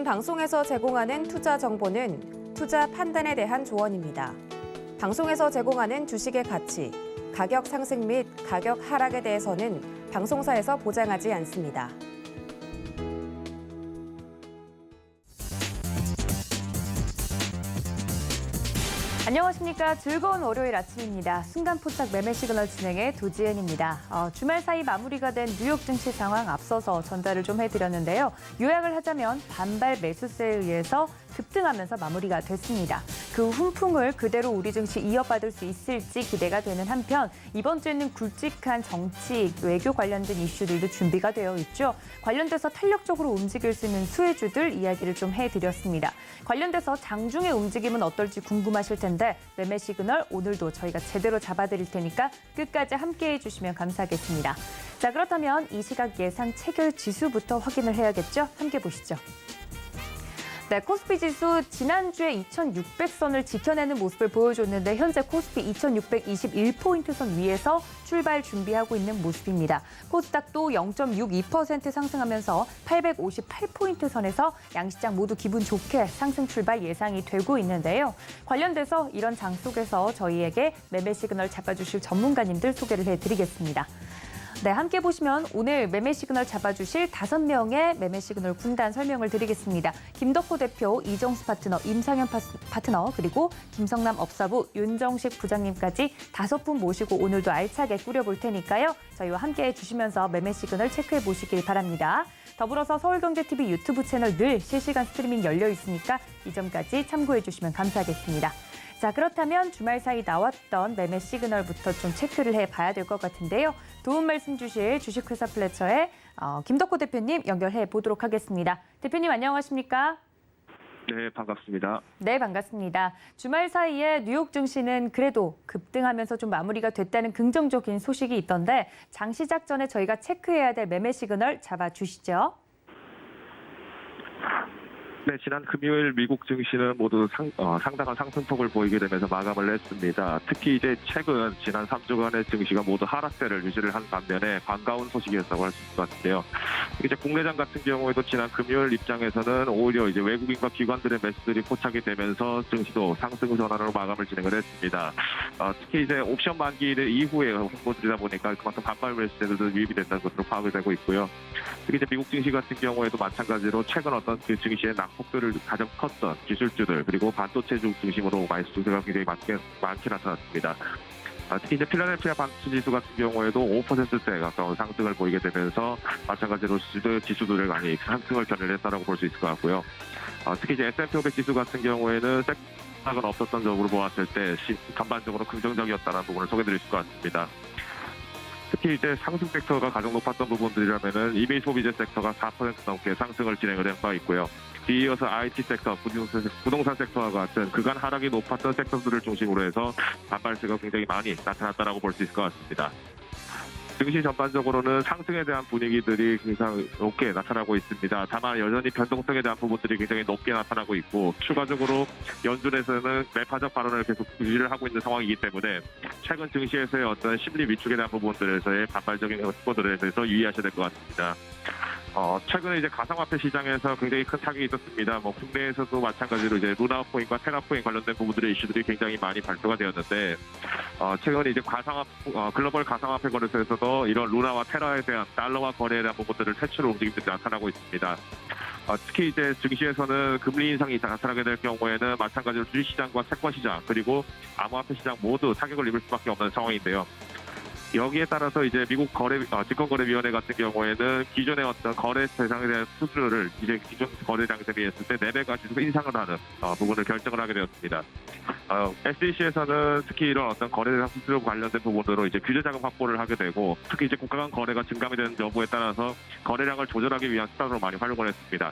방송에서 제공하는 투자 정보는 투자 판단에 대한 조언입니다. 방송에서 제공하는 주식의 가치, 가격 상승 및 가격 하락에 대해서는 방송사에서 보장하지 않습니다. 안녕하십니까. 즐거운 월요일 아침입니다. 순간포착 매매 시그널 진행의 도지은입니다. 주말 사이 마무리가 된 뉴욕 증시 상황 앞서서 전달을 좀 해드렸는데요. 요약을 하자면 반발 매수세에 의해서 급등하면서 마무리가 됐습니다. 그 훈풍을 그대로 우리 증시 이어받을 수 있을지 기대가 되는 한편 이번 주에는 굵직한 정치, 외교 관련된 이슈들도 준비가 되어 있죠. 관련돼서 탄력적으로 움직일 수 있는 수혜주들 이야기를 좀 해드렸습니다. 관련돼서 장중의 움직임은 어떨지 궁금하실 텐데 매매 시그널 오늘도 저희가 제대로 잡아드릴 테니까 끝까지 함께해 주시면 감사하겠습니다. 자, 그렇다면 이 시각 예상 체결 지수부터 확인을 해야겠죠? 함께 보시죠. 네, 코스피 지수 지난주에 2600선을 지켜내는 모습을 보여줬는데 현재 코스피 2621포인트 선 위에서 출발 준비하고 있는 모습입니다. 코스닥도 0.62% 상승하면서 858포인트 선에서 양시장 모두 기분 좋게 상승 출발 예상이 되고 있는데요. 관련돼서 이런 장 속에서 저희에게 매매 시그널 잡아주실 전문가님들 소개를 해드리겠습니다. 네, 함께 보시면 오늘 매매 시그널 잡아주실 5명의 매매 시그널 군단 설명을 드리겠습니다. 김덕호 대표, 이정수 파트너, 임상현 파트너, 그리고 김성남 업사부, 윤정식 부장님까지 5분 모시고 오늘도 알차게 꾸려볼 테니까요. 저희와 함께 해주시면서 매매 시그널 체크해 보시길 바랍니다. 더불어서 서울경제TV 유튜브 채널 늘 실시간 스트리밍 열려 있으니까 이 점까지 참고해 주시면 감사하겠습니다. 자, 그렇다면 주말 사이 나왔던 매매 시그널부터 좀 체크를 해봐야 될 것 같은데요. 도움 말씀 주실 주식회사 플래처의 김덕호 대표님 연결해 보도록 하겠습니다. 대표님 안녕하십니까? 네, 반갑습니다. 네, 반갑습니다. 주말 사이에 뉴욕 증시는 그래도 급등하면서 좀 마무리가 됐다는 긍정적인 소식이 있던데 장 시작 전에 저희가 체크해야 될 매매 시그널 잡아주시죠. 네, 지난 금요일 미국 증시는 모두 상당한 상승폭을 보이게 되면서 마감을 했습니다. 특히 이제 최근 지난 3주간의 증시가 모두 하락세를 유지를 한 반면에 반가운 소식이었다고 할 수 있을 것 같은데요. 이제 국내장 같은 경우에도 지난 금요일 입장에서는 오히려 이제 외국인과 기관들의 매수들이 포착이 되면서 증시도 상승 전환으로 마감을 진행을 했습니다. 특히 이제 옵션 만기 이후에 홍보들이다 보니까 그만큼 반발 매수세들도 유입이 된다는 것으로 파악이 되고 있고요. 특히 이제 미국 증시 같은 경우에도 마찬가지로 최근 어떤 그 증시의 폭들을 가장 컸던 기술주들 그리고 반도체주 중심으로 매수세가 굉장히 많게 나타났습니다. 특히 이제 필라델피아 반도체 지수 같은 경우에도 5%대 가까운 상승을 보이게 되면서 마찬가지로 주요 지수들을 많이 상승을 견인했다라고 볼 수 있을 것 같고요. 특히 이제 S&P 500 지수 같은 경우에는 색탁은 없었던 점으로 보았을 때 전반적으로 긍정적이었다는 부분을 소개드릴 수 있을 것 같습니다. 특히 이제 상승 섹터가 가장 높았던 부분들이라면은 이메일 소비재 섹터가 4% 넘게 상승을 진행을 한 바 있고요. 뒤이어서 IT 섹터, 부동산 섹터와 같은 그간 하락이 높았던 섹터들을 중심으로 해서 반발세가 굉장히 많이 나타났다고 볼 수 있을 것 같습니다. 증시 전반적으로는 상승에 대한 분위기들이 굉장히 높게 나타나고 있습니다. 다만 여전히 변동성에 대한 부분들이 굉장히 높게 나타나고 있고 추가적으로 연준에서는 매파적 발언을 계속 유지를 하고 있는 상황이기 때문에 최근 증시에서의 어떤 심리 위축에 대한 부분들에서의 반발적인 후보들에 대해서 유의하셔야 될 것 같습니다. 최근에 이제 가상화폐 시장에서 굉장히 큰 타격이 있었습니다. 국내에서도 마찬가지로 이제 루나코인과 테라코인 관련된 부분들의 이슈들이 굉장히 많이 발표가 되었는데, 최근에 이제 글로벌 가상화폐 거래소에서도 이런 루나와 테라에 대한 달러화 거래에 대한 부분들을 퇴출을 움직임들이 나타나고 있습니다. 특히 이제 증시에서는 금리 인상이 나타나게 될 경우에는 마찬가지로 주식시장과 채권시장 그리고 암호화폐 시장 모두 타격을 입을 수밖에 없는 상황인데요. 여기에 따라서 이제 미국 증권거래위원회 같은 경우에는 기존의 어떤 거래 대상에 대한 수수료를 이제 기존 거래 당시에 했을 때 4배가 지속 인상을 하는 부분을 결정을 하게 되었습니다. SEC에서는 특히 이런 어떤 거래 대상 수수료 관련된 부분으로 이제 규제 자금 확보를 하게 되고 특히 이제 국가 간 거래가 증감이 되는 여부에 따라서 거래량을 조절하기 위한 수단으로 많이 활용을 했습니다.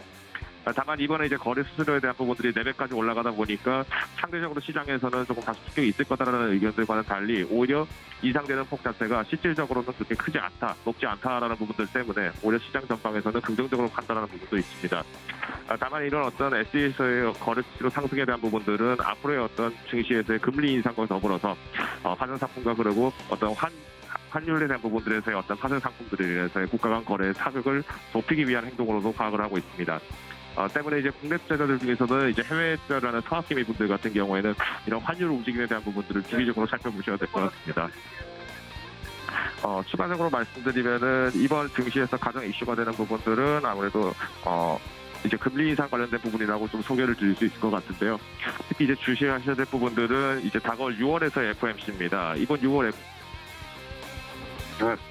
다만 이번에 이제 거래 수수료에 대한 부분들이 4배까지 올라가다 보니까 상대적으로 시장에서는 조금 다소 충격이 있을 거다라는 의견들과는 달리 오히려 인상되는 폭 자체가 실질적으로는 그렇게 크지 않다, 높지 않다라는 부분들 때문에 오히려 시장 전방에서는 긍정적으로 판단하는 부분도 있습니다. 다만 이런 어떤 SE에서의 거래 수수료 상승에 대한 부분들은 앞으로의 어떤 증시에서의 금리 인상과 더불어서 파생 상품과 그리고 어떤 환율에 대한 부분들에서의 어떤 파생 상품들에 대해서의 국가 간 거래의 타격을 높이기 위한 행동으로도 파악을 하고 있습니다. 때문에 이제 국내 투자자들 중에서는 이제 해외 투자를 하는 서학개미 분들 같은 경우에는 이런 환율 움직임에 대한 부분들을 주기적으로 살펴보셔야 될 것 같습니다. 추가적으로 말씀드리면은 이번 증시에서 가장 이슈가 되는 부분들은 아무래도 이제 금리 인상 관련된 부분이라고 좀 소개를 드릴 수 있을 것 같은데요. 특히 이제 주시하셔야 될 부분들은 이제 다가올 6월에서의 FOMC입니다. 이번 6월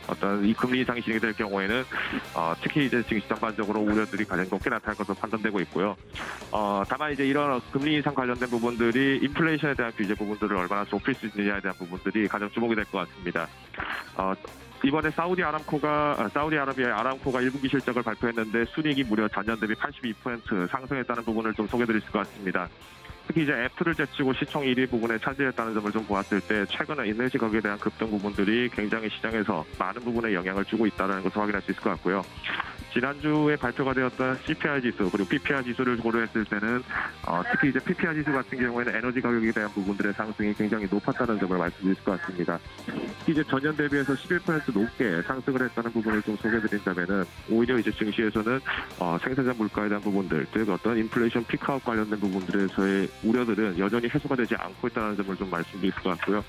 어떤 이 금리 인상이 진행될 경우에는 특히 이제 증시 전반적으로 우려들이 가장 높게 나타날 것으로 판단되고 있고요. 다만 이제 이런 금리 인상 관련된 부분들이 인플레이션에 대한 규제 부분들을 얼마나 좁힐 수 있느냐에 대한 부분들이 가장 주목이 될 것 같습니다. 이번에 사우디아라비아의 아람코가 1분기 실적을 발표했는데 순이익이 무려 전년 대비 82% 상승했다는 부분을 좀 소개드릴 수 같습니다. 특히 이제 애플을 제치고 시총 1위 부분에 차지했다는 점을 좀 보았을 때 최근에 에너지 가격에 대한 급등 부분들이 굉장히 시장에서 많은 부분에 영향을 주고 있다는 것을 확인할 수 있을 것 같고요. 지난주에 발표가 되었던 CPI 지수 그리고 PPI 지수를 고려했을 때는 특히 이제 PPI 지수 같은 경우에는 에너지 가격에 대한 부분들의 상승이 굉장히 높았다는 점을 말씀드릴 것 같습니다. 특히 이제 전년 대비해서 11% 높게 상승을 했다는 부분을 좀 소개드린다면은 오히려 이제 증시에서는 생산자 물가에 대한 부분들, 즉 어떤 인플레이션 피크아웃 관련된 부분들에서의 우려들은 여전히 해소가 되지 않고 있다는 점을 좀 말씀드릴 것 같고요.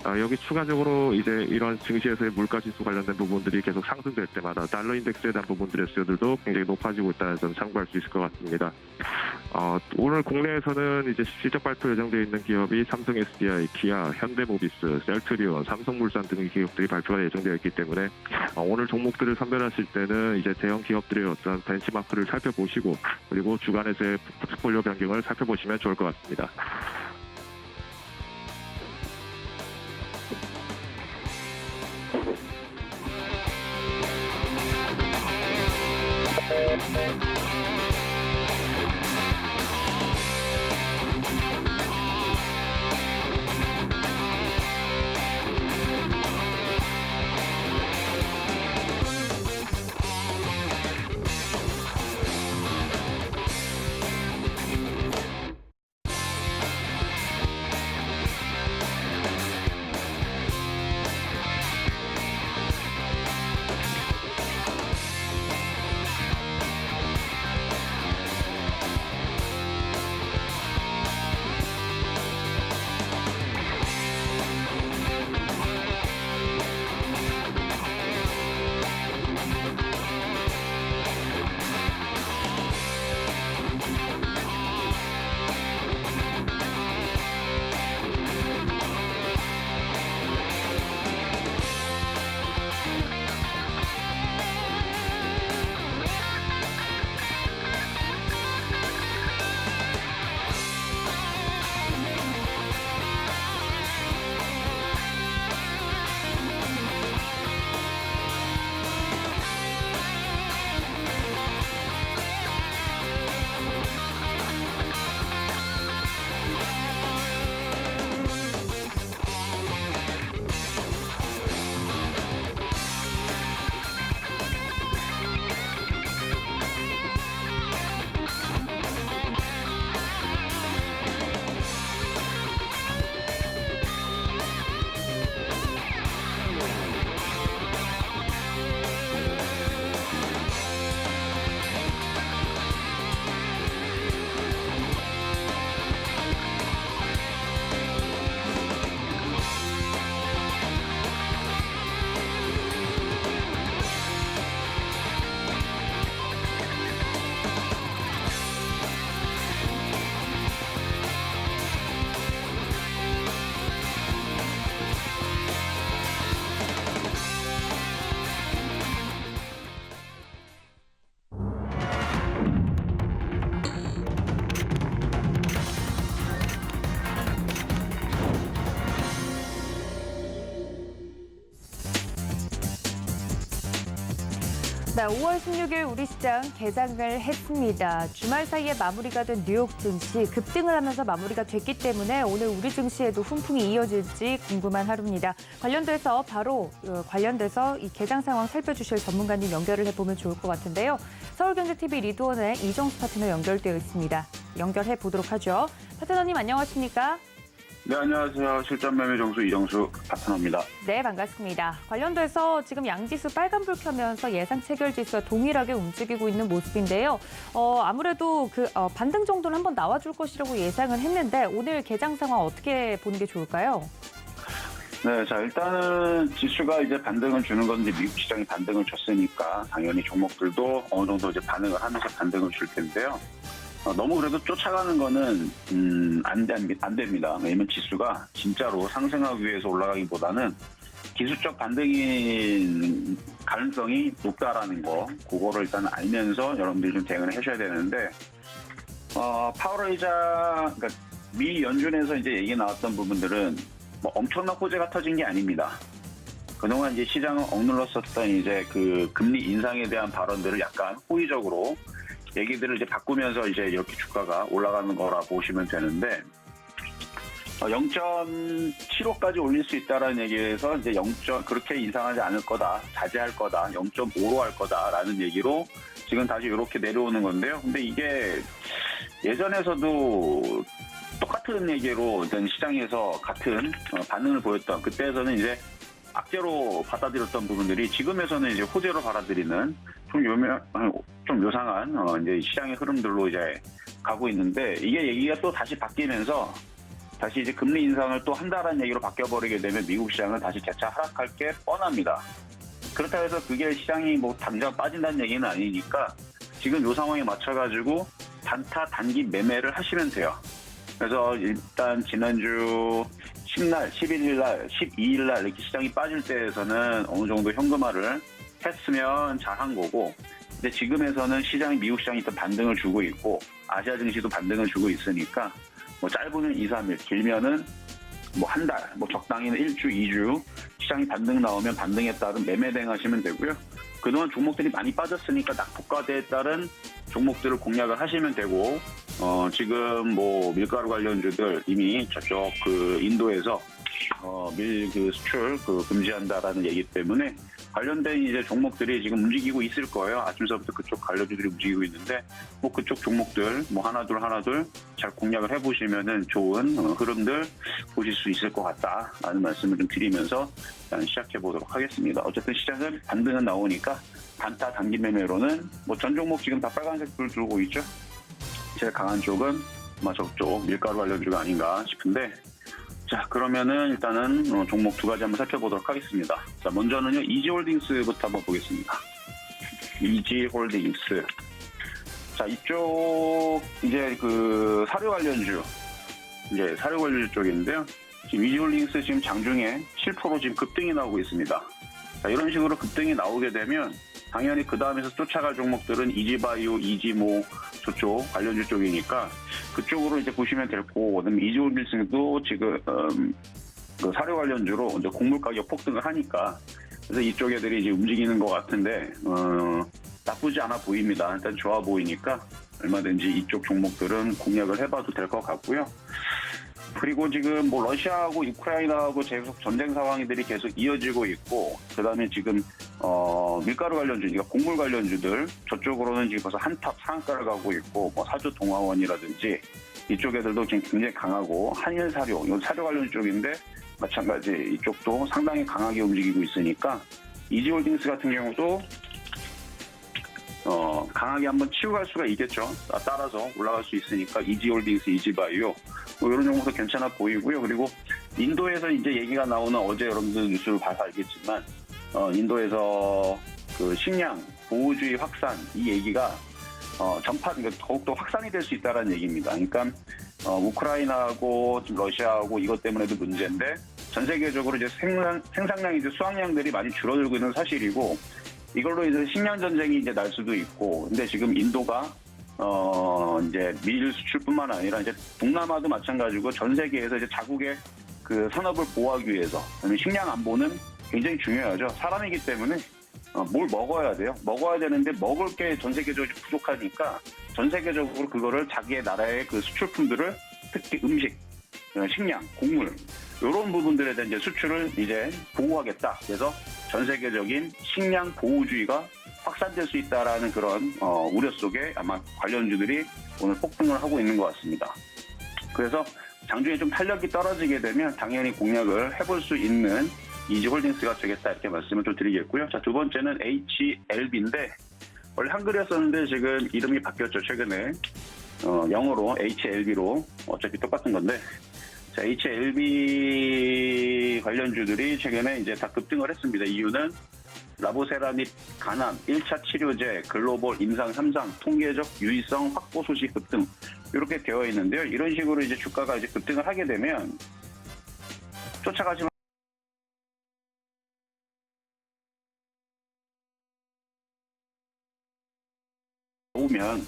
여기 추가적으로 이제 이런 증시에서의 물가 지수 관련된 부분들이 계속 상승될 때마다 달러 인덱스에 대한 부분들의 수요들도 굉장히 높아지고 있다는 점 참고할 수 있을 것 같습니다. 오늘 국내에서는 이제 실적 발표 예정되어 있는 기업이 삼성 SDI, 기아, 현대모비스, 셀트리온, 삼성물산 등의 기업들이 발표가 예정되어 있기 때문에 오늘 종목들을 선별하실 때는 이제 대형 기업들의 어떤 벤치마크를 살펴보시고 그리고 주간에서의 포트폴리오 변경을 살펴보시면 좋을 것 같습니다. 네, 5월 16일 우리 시장 개장을 했습니다. 주말 사이에 마무리가 된 뉴욕 증시 급등을 하면서 마무리가 됐기 때문에 오늘 우리 증시에도 훈풍이 이어질지 궁금한 하루입니다. 관련돼서 이 개장 상황 살펴주실 전문가님 연결을 해보면 좋을 것 같은데요. 서울경제TV 리드원의 이정수 파트너 연결되어 있습니다. 연결해 보도록 하죠. 파트너님 안녕하십니까? 네, 안녕하세요. 실전매매 정수 이정수 파트너입니다. 네, 반갑습니다. 관련돼서 지금 양지수 빨간불 켜면서 예상 체결지수와 동일하게 움직이고 있는 모습인데요. 아무래도 반등 정도는 한번 나와줄 것이라고 예상을 했는데 오늘 개장 상황 어떻게 보는 게 좋을까요? 네, 자, 일단은 지수가 이제 반등을 주는 건데 미국 시장이 반등을 줬으니까 당연히 종목들도 어느 정도 이제 반응을 하면서 반등을 줄 텐데요. 너무 그래도 쫓아가는 거는 안 됩니다. 왜냐면 지수가 진짜로 상승하기 위해서 올라가기보다는 기술적 반등인 가능성이 높다라는 거, 그거를 일단 알면서 여러분들이 좀 대응을 하셔야 되는데, 파월 의장, 그러니까 미 연준에서 이제 얘기 나왔던 부분들은 뭐 엄청난 호재가 터진 게 아닙니다. 그동안 이제 시장을 억눌렀었던 이제 그 금리 인상에 대한 발언들을 약간 호의적으로 얘기들을 이제 바꾸면서 이제 이렇게 주가가 올라가는 거라 보시면 되는데, 0.75까지 올릴 수 있다라는 얘기에서 이제 그렇게 인상하지 않을 거다, 자제할 거다, 0.5로 할 거다라는 얘기로 지금 다시 이렇게 내려오는 건데요. 근데 이게 예전에서도 똑같은 얘기로 일단 시장에서 같은 반응을 보였던, 그때에서는 이제 악재로 받아들였던 부분들이 지금에서는 이제 호재로 받아들이는 좀 요상한 이제 시장의 흐름들로 이제 가고 있는데, 이게 얘기가 또 다시 바뀌면서 다시 이제 금리 인상을 또 한다라는 얘기로 바뀌어버리게 되면 미국 시장은 다시 재차 하락할 게 뻔합니다. 그렇다고 해서 그게 시장이 뭐 당장 빠진다는 얘기는 아니니까 지금 요 상황에 맞춰가지고 단타 단기 매매를 하시면 돼요. 그래서 일단 지난주 10날, 11일날, 12일날 이렇게 시장이 빠질 때에서는 어느 정도 현금화를 했으면 잘한 거고, 근데 지금에서는 미국 시장이 또 반등을 주고 있고 아시아 증시도 반등을 주고 있으니까 뭐 짧으면 2, 3일, 길면은 뭐 한 달, 뭐 적당히는 1주, 2주 시장이 반등 나오면 반등에 따른 매매 대응하시면 되고요. 그동안 종목들이 많이 빠졌으니까 낙폭과대에 따른 종목들을 공략을 하시면 되고, 지금 뭐 밀가루 관련주들 이미 저쪽 그 인도에서 밀 수출 금지한다라는 얘기 때문에 관련된 이제 종목들이 지금 움직이고 있을 거예요. 아침서부터 그쪽 관련주들이 움직이고 있는데, 뭐 그쪽 종목들 뭐 하나둘 잘 공략을 해보시면은 좋은 흐름들 보실 수 있을 것 같다라는 말씀을 좀 드리면서 일단 시작해 보도록 하겠습니다. 어쨌든 시장은 반등은 나오니까 단타 단기 매매로는 뭐 전 종목 지금 다 빨간색 불 들고 있죠. 제일 강한 쪽은 아마 저쪽 밀가루 관련주가 아닌가 싶은데, 자, 그러면은 일단은 종목 두 가지 한번 살펴보도록 하겠습니다. 자, 먼저는요, 이지홀딩스부터 한번 보겠습니다. 이지홀딩스. 자, 이쪽 이제 그 사료 관련주 쪽인데요. 지금 이지홀딩스 지금 장중에 7% 지금 급등이 나오고 있습니다. 자, 이런 식으로 급등이 나오게 되면 당연히 그 다음에서 쫓아갈 종목들은 이지바이오, 이지모 저쪽 관련주 쪽이니까 그쪽으로 이제 보시면 될 거고, 그다음에 이지홀딩스도 지금 그 사료 관련주로 이제 곡물 가격 폭등을 하니까 그래서 이쪽 애들이 이제 움직이는 것 같은데 나쁘지 않아 보입니다. 일단 좋아 보이니까 얼마든지 이쪽 종목들은 공략을 해봐도 될 것 같고요. 그리고 지금 뭐 러시아하고 우크라이나하고 계속 전쟁 상황들이 계속 이어지고 있고, 그다음에 지금 밀가루 관련주, 그러니까 곡물 관련주들 저쪽으로는 지금 벌써 한탑 상한가를 가고 있고, 뭐 사주 동화원이라든지 이쪽 애들도 지금 굉장히 강하고, 한일 사료, 이건 사료 관련 쪽인데 마찬가지 이쪽도 상당히 강하게 움직이고 있으니까 이지홀딩스 같은 경우도 강하게 한번 치고 갈 수가 있겠죠. 따라서 올라갈 수 있으니까 이지홀딩스, 이지바이오 뭐 이런 종목도 괜찮아 보이고요. 그리고 인도에서 이제 얘기가 나오는, 어제 여러분들 뉴스를 봐서 알겠지만 인도에서 그 식량 보호주의 확산, 이 얘기가 그러니까 더욱더 확산이 될 수 있다는 얘기입니다. 그러니까 우크라이나하고 지금 러시아하고 이것 때문에도 문제인데, 전 세계적으로 이제 생산량이 이제 수확량들이 많이 줄어들고 있는 사실이고, 이걸로 이제 식량 전쟁이 이제 날 수도 있고, 근데 지금 인도가 이제 밀 수출뿐만 아니라 이제 동남아도 마찬가지고 전 세계에서 이제 자국의 그 산업을 보호하기 위해서, 그다음에 식량 안보는 굉장히 중요하죠. 사람이기 때문에 뭘 먹어야 돼요. 먹어야 되는데 먹을 게 전 세계적으로 부족하니까 전 세계적으로 그거를 자기의 나라의 그 수출품들을, 특히 음식, 식량, 곡물 이런 부분들에 대한 이제 수출을 이제 보호하겠다. 그래서 전 세계적인 식량 보호주의가 확산될 수 있다라는 그런 우려 속에 아마 관련주들이 오늘 폭등을 하고 있는 것 같습니다. 그래서 장중에 좀 탄력이 떨어지게 되면 당연히 공략을 해볼 수 있는 이지홀딩스가 되겠다 이렇게 말씀을 좀 드리겠고요. 자, 두 번째는 HLB인데 원래 한글이었었는데 지금 이름이 바뀌었죠. 최근에 영어로 HLB로 어차피 똑같은 건데 자, HLB 관련주들이 최근에 이제 다 급등을 했습니다. 이유는 라보세라닙 간암 1차 치료제 글로벌 임상 3상 통계적 유의성 확보 소식 급등 이렇게 되어 있는데요. 이런 식으로 이제 주가가 이제 급등을 하게 되면 쫓아가지 오면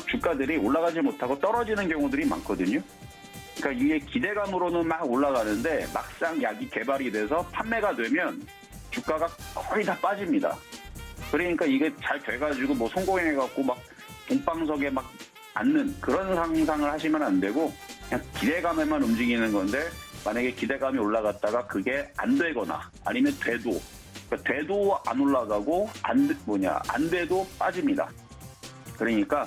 주가들이 올라가지 못하고 떨어지는 경우들이 많거든요. 그러니까 이게 기대감으로는 막 올라가는데 막상 약이 개발이 돼서 판매가 되면 주가가 거의 다 빠집니다. 그러니까 이게 잘 돼가지고 뭐 성공해갖고 막 동방석에 막 앉는 그런 상상을 하시면 안 되고 그냥 기대감에만 움직이는 건데 만약에 기대감이 올라갔다가 그게 안 되거나 아니면 돼도 그러니까 돼도 안 올라가고 안 돼도 빠집니다. 그러니까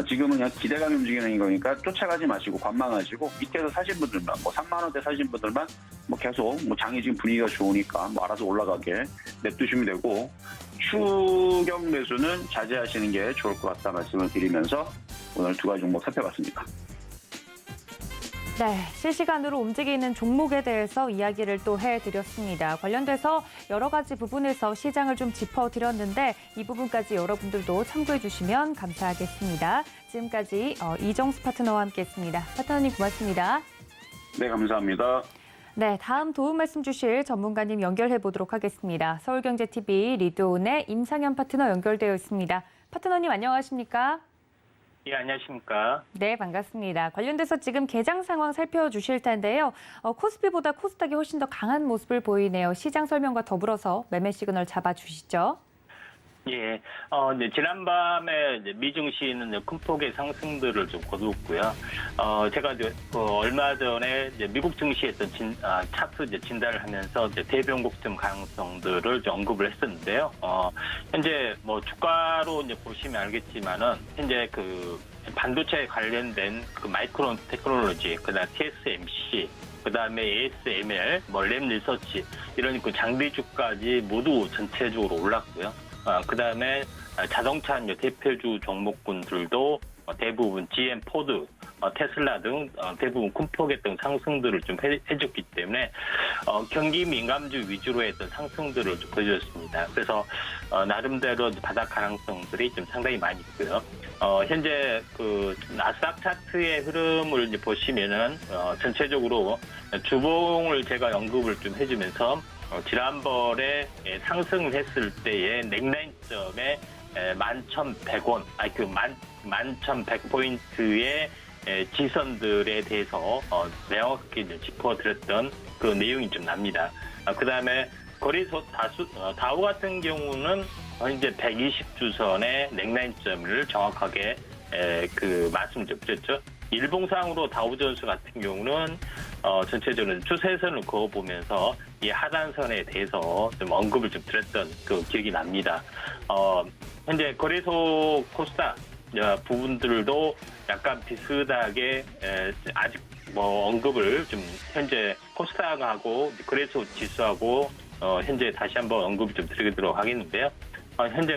지금은 그냥 기대감이 움직이는 거니까 쫓아가지 마시고 관망하시고 밑에서 사신 분들만 뭐 3만 원대 사신 분들만 뭐 계속 뭐 장이 지금 분위기가 좋으니까 뭐 알아서 올라가게 냅두시면 되고 추경 매수는 자제하시는 게 좋을 것 같다 말씀을 드리면서 오늘 두 가지 종목 살펴봤습니다. 네, 실시간으로 움직이는 종목에 대해서 이야기를 또 해드렸습니다. 관련돼서 여러 가지 부분에서 시장을 좀 짚어드렸는데 이 부분까지 여러분들도 참고해 주시면 감사하겠습니다. 지금까지 이정수 파트너와 함께했습니다. 파트너님 고맙습니다. 네, 감사합니다. 네, 다음 도움 말씀 주실 전문가님 연결해 보도록 하겠습니다. 서울경제TV 리드온의 임상현 파트너 연결되어 있습니다. 파트너님 안녕하십니까? 예, 안녕하십니까. 네, 반갑습니다. 관련돼서 지금 개장 상황 살펴주실 텐데요. 코스피보다 코스닥이 훨씬 더 강한 모습을 보이네요. 시장 설명과 더불어서 매매 시그널 잡아주시죠. 예, 이제 지난밤에 이제 미증시는 큰 폭의 상승들을 좀 거두었고요. 제가 이제 얼마 전에 이제 미국 증시에서 차트 이제 진단을 하면서 이제 대변곡점 가능성들을 좀 언급을 했었는데요. 현재 뭐 주가로 이제 보시면 알겠지만은 현재 그 반도체에 관련된 그 마이크론 테크놀로지, 그다음 TSMC, 그다음에 ASML, 뭐 램 리서치 이런 그 장비주까지 모두 전체적으로 올랐고요. 그다음에 자동차 대표주 종목군들도 대부분 GM, 포드, 테슬라 등 대부분 큰 폭의 어떤 상승들을 좀 해줬기 때문에 경기 민감주 위주로 했던 상승들을 좀 보여줬습니다. 그래서 나름대로 바닥 가능성들이 좀 상당히 많이 있고요. 현재 그 나스닥 차트의 흐름을 이제 보시면은 전체적으로 주봉을 제가 언급을 좀 해주면서 지난번에 상승을 했을 때의 넥라인점에 11,100원, 그 11,100포인트의 지선들에 대해서 명확히 짚어드렸던 그 내용이 좀 납니다. 그 다음에 거래소 다우 같은 경우는 현재 120주선의 넥라인점을 정확하게 그 말씀 좀 드렸죠. 일봉상으로 다우존스 같은 경우는 전체적으로 추세선을 그어보면서 이 하단선에 대해서 좀 언급을 좀 드렸던 그 기억이 납니다. 현재 거래소 코스닥 부분들도 약간 비슷하게 아직 뭐 언급을 좀 현재 코스닥하고 거래소 지수하고 현재 다시 한번 언급을 좀 드리도록 하겠는데요. 현재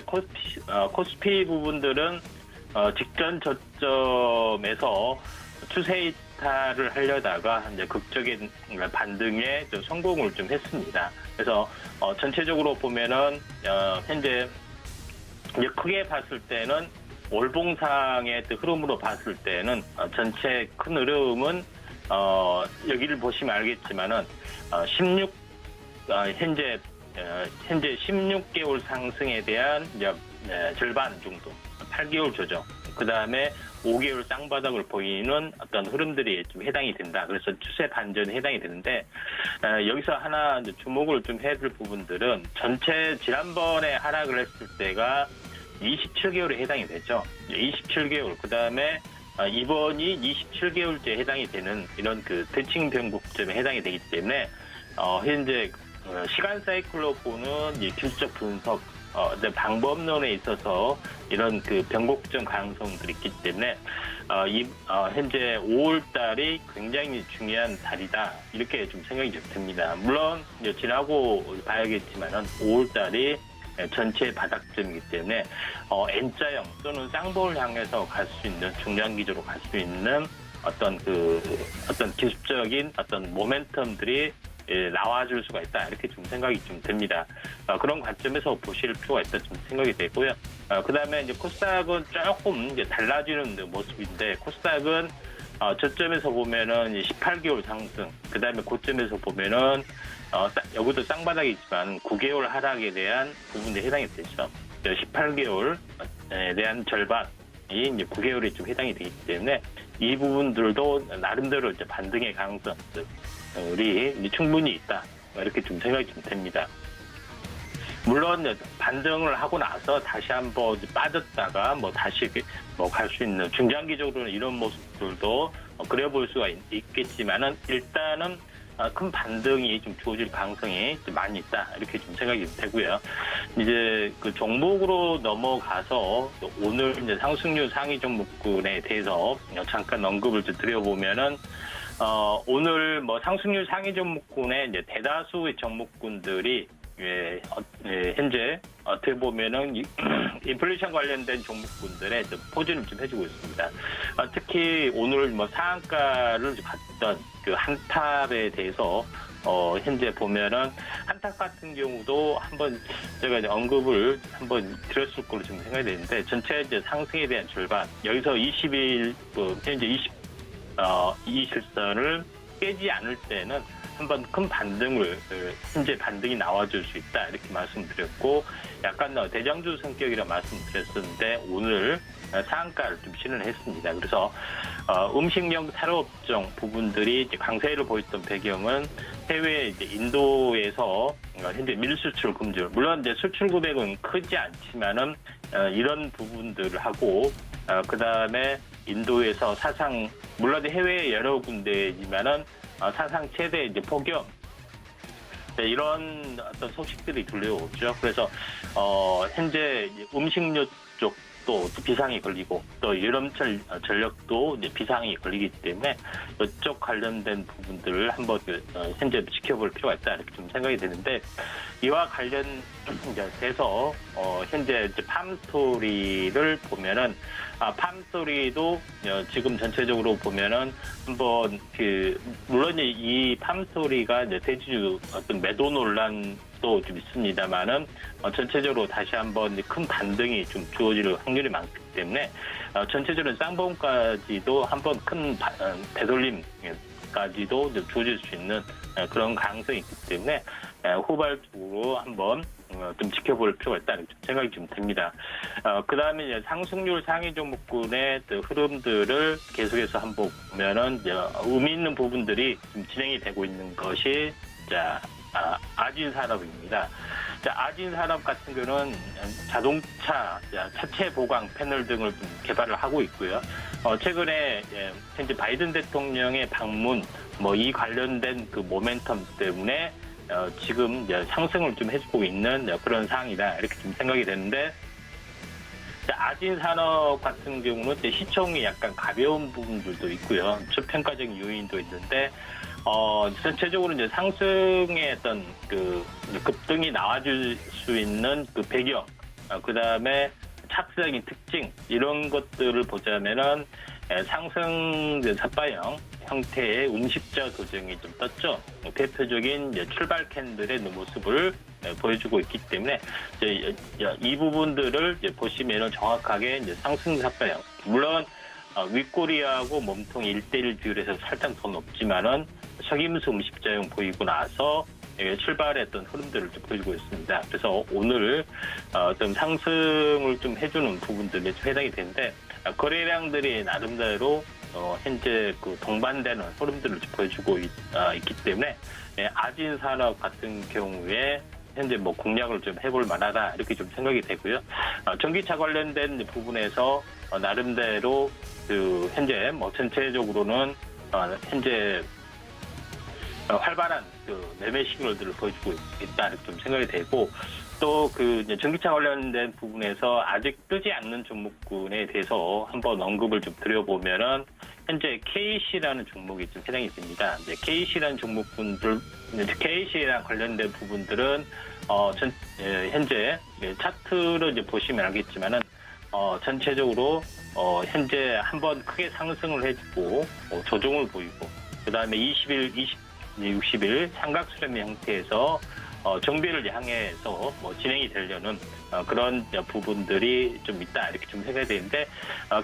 코스피 부분들은 직전 저점에서 추세 이탈을 하려다가 이제 극적인 반등에 좀 성공을 좀 했습니다. 그래서 전체적으로 보면은 현재 이제 크게 봤을 때는 월봉상의 흐름으로 봤을 때는 전체 큰 흐름은 여기를 보시면 알겠지만은 현재 16개월 상승에 대한 이제 절반 정도, 8개월 조정, 그 다음에 5개월 쌍바닥을 보이는 어떤 흐름들이 좀 해당이 된다. 그래서 추세 반전에 해당이 되는데 여기서 하나 이제 주목을 좀 해야 될 부분들은 전체 지난번에 하락을 했을 때가 27개월에 해당이 되죠. 27개월. 그 다음에 이번이 27개월째 해당이 되는 이런 그 대칭 변곡점에 해당이 되기 때문에 현재 시간 사이클로 보는 이 기술적 분석 방법론에 있어서 이런 그 변곡점 가능성들이 있기 때문에 현재 5월 달이 굉장히 중요한 달이다 이렇게 좀 생각이 좀 듭니다. 물론 이제 지나고 봐야겠지만은 5월 달이 전체 바닥점이기 때문에 N자형 또는 쌍봉을 향해서 갈 수 있는 중장기적으로 갈 수 있는 어떤 기술적인 어떤 모멘텀들이 나와줄 수가 있다 이렇게 좀 생각이 좀 듭니다. 그런 관점에서 보실 필요가 있다 좀 생각이 되고요. 그다음에 이제 코스닥은 조금 이제 달라지는 모습인데 코스닥은 저점에서 보면은 18개월 상승, 그다음에 고점에서 보면은 여기도 쌍바닥이지만 9개월 하락에 대한 부분에 해당이 되죠. 18개월에 대한 절반이 이제 9개월이 좀 해당이 되기 때문에 이 부분들도 나름대로 이제 반등의 가능성들이 충분히 있다 이렇게 좀 생각이 좀 됩니다. 물론 반등을 하고 나서 다시 한번 빠졌다가 다시 갈 수 있는 중장기적으로는 이런 모습들도 그려볼 수가 있겠지만은 일단은 큰 반등이 좀 주어질 가능성이 좀 많이 있다 이렇게 좀 생각이 되고요. 이제 그 종목으로 넘어가서 오늘 이제 상승률 상위 종목군에 대해서 잠깐 언급을 좀 드려보면은 오늘 상승률 상위 종목군의 이제 대다수의 종목군들이 현재 어떻게 보면은 인플레이션 관련된 종목군들의 포진을 좀 해주고 있습니다. 특히 오늘 상한가를 갔던 그 한탑에 대해서 현재 보면은 한탑 같은 경우도 한번 제가 이제 언급을 한번 드렸을 걸로 지금 생각이 되는데 전체 이제 상승에 대한 절반 여기서 20일 현재 20일선을 깨지 않을 때는 한번 큰 반등을 현재 반등이 나와줄 수 있다 이렇게 말씀드렸고 약간 대장주 성격이라 말씀드렸었는데 오늘 상한가를 좀 실현했습니다. 그래서 음식용 산업종 부분들이 이제 강세를 보였던 배경은 해외 이제 인도에서 현재 밀수출 금지 물론 이제 수출 금액은 크지 않지만은 이런 부분들을 하고 그 다음에 인도에서 사상 물론 해외 여러 군데지만은 사상 최대 이제 폭염 이런 어떤 소식들이 들려오죠. 그래서 현재 음식료 쪽도 비상이 걸리고 또 여름철 전력도 이제 비상이 걸리기 때문에 이쪽 관련된 부분들을 한번 현재 지켜볼 필요가 있다 이렇게 좀 생각이 되는데 이와 관련돼서 현재 이제 팜스토리를 보면은 팜스토리도 지금 전체적으로 보면은 한번 물론 이 팜스토리가 이제 대주주 어떤 매도 논란도 좀 있습니다만은 전체적으로 다시 한번 큰 반등이 좀 주어질 확률이 많기 때문에 전체적으로 쌍봉까지도 한번 큰 되돌림까지도 주어질 수 있는 그런 가능성이 있기 때문에 후발적으로 한번 좀 지켜볼 필요가 있다 이렇게 생각이 좀 됩니다. 그 다음에 이제 상승률 상위 종목군의 흐름들을 계속해서 한번 보면은 의미 있는 부분들이 좀 진행이 되고 있는 것이 아진 산업입니다. 아진 산업 같은 경우는 자동차 차체 보강 패널 등을 좀 개발을 하고 있고요. 최근에 현재 바이든 대통령의 방문 이 관련된 그 모멘텀 때문에 지금 상승을 좀 해주고 있는 그런 상황이다 이렇게 좀 생각이 되는데 아진 산업 같은 경우는 시총이 약간 가벼운 부분들도 있고요. 저평가적인 요인도 있는데 전체적으로 이제 상승의 어떤 그 급등이 나와줄 수 있는 그 배경, 그 다음에 차트적인 특징 이런 것들을 보자면은 상승 삿바형 형태의 음식자 도정이 좀 떴죠. 대표적인 출발 캔들의 모습을 보여주고 있기 때문에 이 부분들을 보시면은 정확하게 상승 삿바형 물론 윗꼬리하고 몸통이 1:1 비율에서 살짝 더 높지만은 석임수 음식자형 보이고 나서 출발했던 흐름들을 좀 보여주고 있습니다. 그래서 오늘 좀 상승을 좀 해주는 부분들에 좀 해당이 되는데 거래량들이 나름대로 현재 그 동반되는 흐름들을 좀 보여주고 있기 때문에 아진 산업 같은 경우에 현재 공략을 좀 해볼 만하다 이렇게 좀 생각이 되고요. 전기차 관련된 부분에서 나름대로 그 현재 전체적으로는 현재 활발한 그 매매 시그널들을 보여주고 있다 이렇게 좀 생각이 되고 또 그 전기차 관련된 부분에서 아직 뜨지 않는 종목군에 대해서 한번 언급을 좀 드려보면은 현재 KC라는 종목이 좀 해당이 됩니다. 이제 KC라는 종목군들, KC랑 관련된 부분들은 현재 차트를 이제 보시면 알겠지만은 전체적으로 현재 한번 크게 상승을 해주고 조정을 보이고 그 다음에 20일, 60일 삼각 수렴 형태에서 정비를 향해서 진행이 되려는 그런 부분들이 좀 있다 이렇게 좀 해야 되는데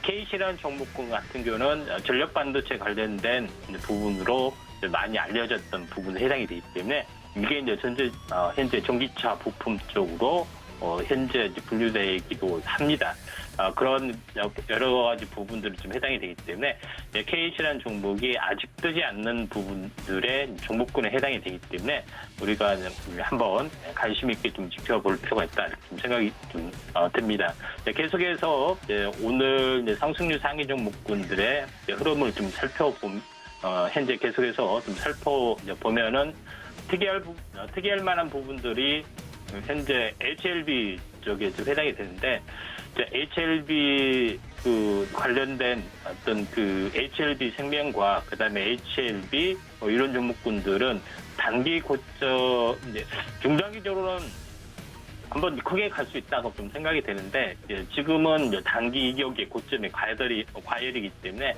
KC라는 종목군 같은 경우는 전력 반도체 관련된 부분으로 많이 알려졌던 부분에 해당이 되기 때문에 이게 이제 현재 전기차 부품 쪽으로 현재 이제 분류되기도 합니다. 그런 여러 가지 부분들이 좀 해당이 되기 때문에 KC라는 종목이 아직 뜨지 않는 부분들의 종목군에 해당이 되기 때문에 우리가 한번 관심 있게 좀 지켜볼 필요가 있다 이렇게 좀 생각이 좀 듭니다. 계속해서 오늘 상승률 상위 종목군들의 흐름을 좀 현재 계속해서 좀 살펴보면은 특이할 만한 부분들이 현재 HLB 쪽에 좀 해당이 되는데, HLB 관련된 어떤 HLB 생명과 그다음에 HLB 이런 종목군들은 단기 고점, 중장기적으로는 한번 크게 갈 수 있다고 좀 생각이 되는데, 지금은 단기 이격의 고점에 과열이기 때문에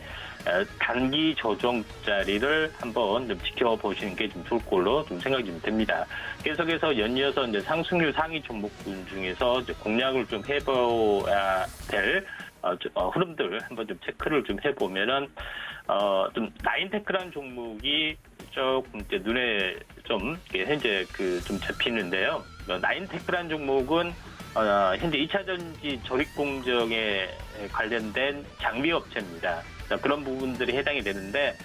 단기 조정 자리를 한번 좀 지켜보시는 게 좀 좋을 걸로 좀 생각이 좀 됩니다. 계속해서 연이어서 상승률 상위 종목군 중에서 공략을 좀 해봐야 될 흐름들 한번 좀 체크를 좀 해보면은 좀 나인테크라는 종목이 조금 눈에 좀 현재 좀 잡히는데요. 나인테크라는 종목은 현재 2차 전지 조립 공정에 관련된 장비 업체입니다. 그런 부분들이 해당이 되는데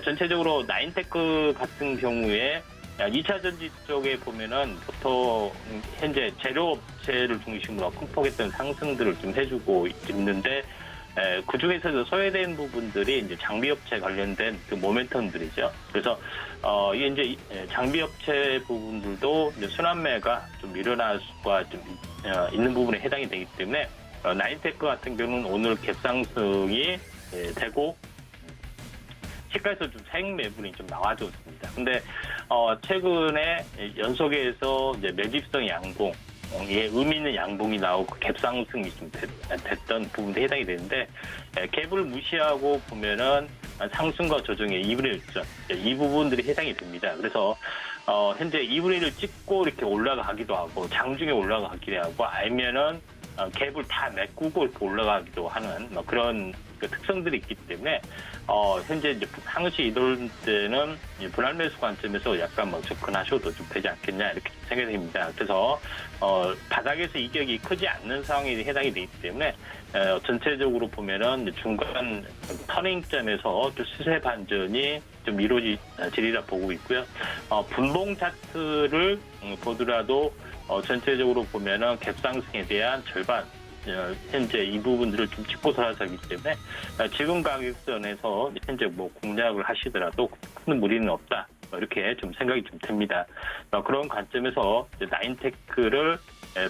전체적으로 나인테크 같은 경우에 2차 전지 쪽에 보면은 보통 현재 제조업체를 중심으로 큰 폭의 상승들을 좀 해주고 있는데 그 중에서도 소외된 부분들이 이제 장비업체 관련된 모멘텀들이죠. 그래서 이게 이제 장비업체 부분들도 이제 순환매가 좀 일어날 수가 좀 있는 부분에 해당이 되기 때문에 나인테크 같은 경우는 오늘 갭상승이 되고 시가에서 좀 사익 매분이 좀 나와줬습니다. 근데 최근에 연속해서 이제 매집성 양봉 의미 있는 양봉이 나오고 갭상승이 좀 됐던 부분도 해당이 되는데 갭을 무시하고 보면은 상승과 조정의 2분의 1점 이 부분들이 해당이 됩니다. 그래서 현재 2분의 1을 찍고 이렇게 올라가기도 하고 장중에 올라가기도 하고 아니면은 갭을 다 메꾸고 이렇게 올라가기도 하는 그런 특성들이 있기 때문에 현재 이제 상시 이럴 때는 분할 매수 관점에서 약간 접근하셔도 좀 되지 않겠냐 이렇게 생각이 됩니다. 그래서 바닥에서 이격이 크지 않는 상황에 해당이 되기 때문에 전체적으로 보면은 중간 터닝점에서 좀 수세 반전이 좀 이루어지리라 보고 있고요. 분봉 차트를 보더라도 전체적으로 보면은 갭상승에 대한 절반 현재 이 부분들을 좀 짚고 살아서기 때문에 지금 가격선에서 현재 공략을 하시더라도 큰 무리는 없다 이렇게 좀 생각이 좀 됩니다. 그런 관점에서 나인테크를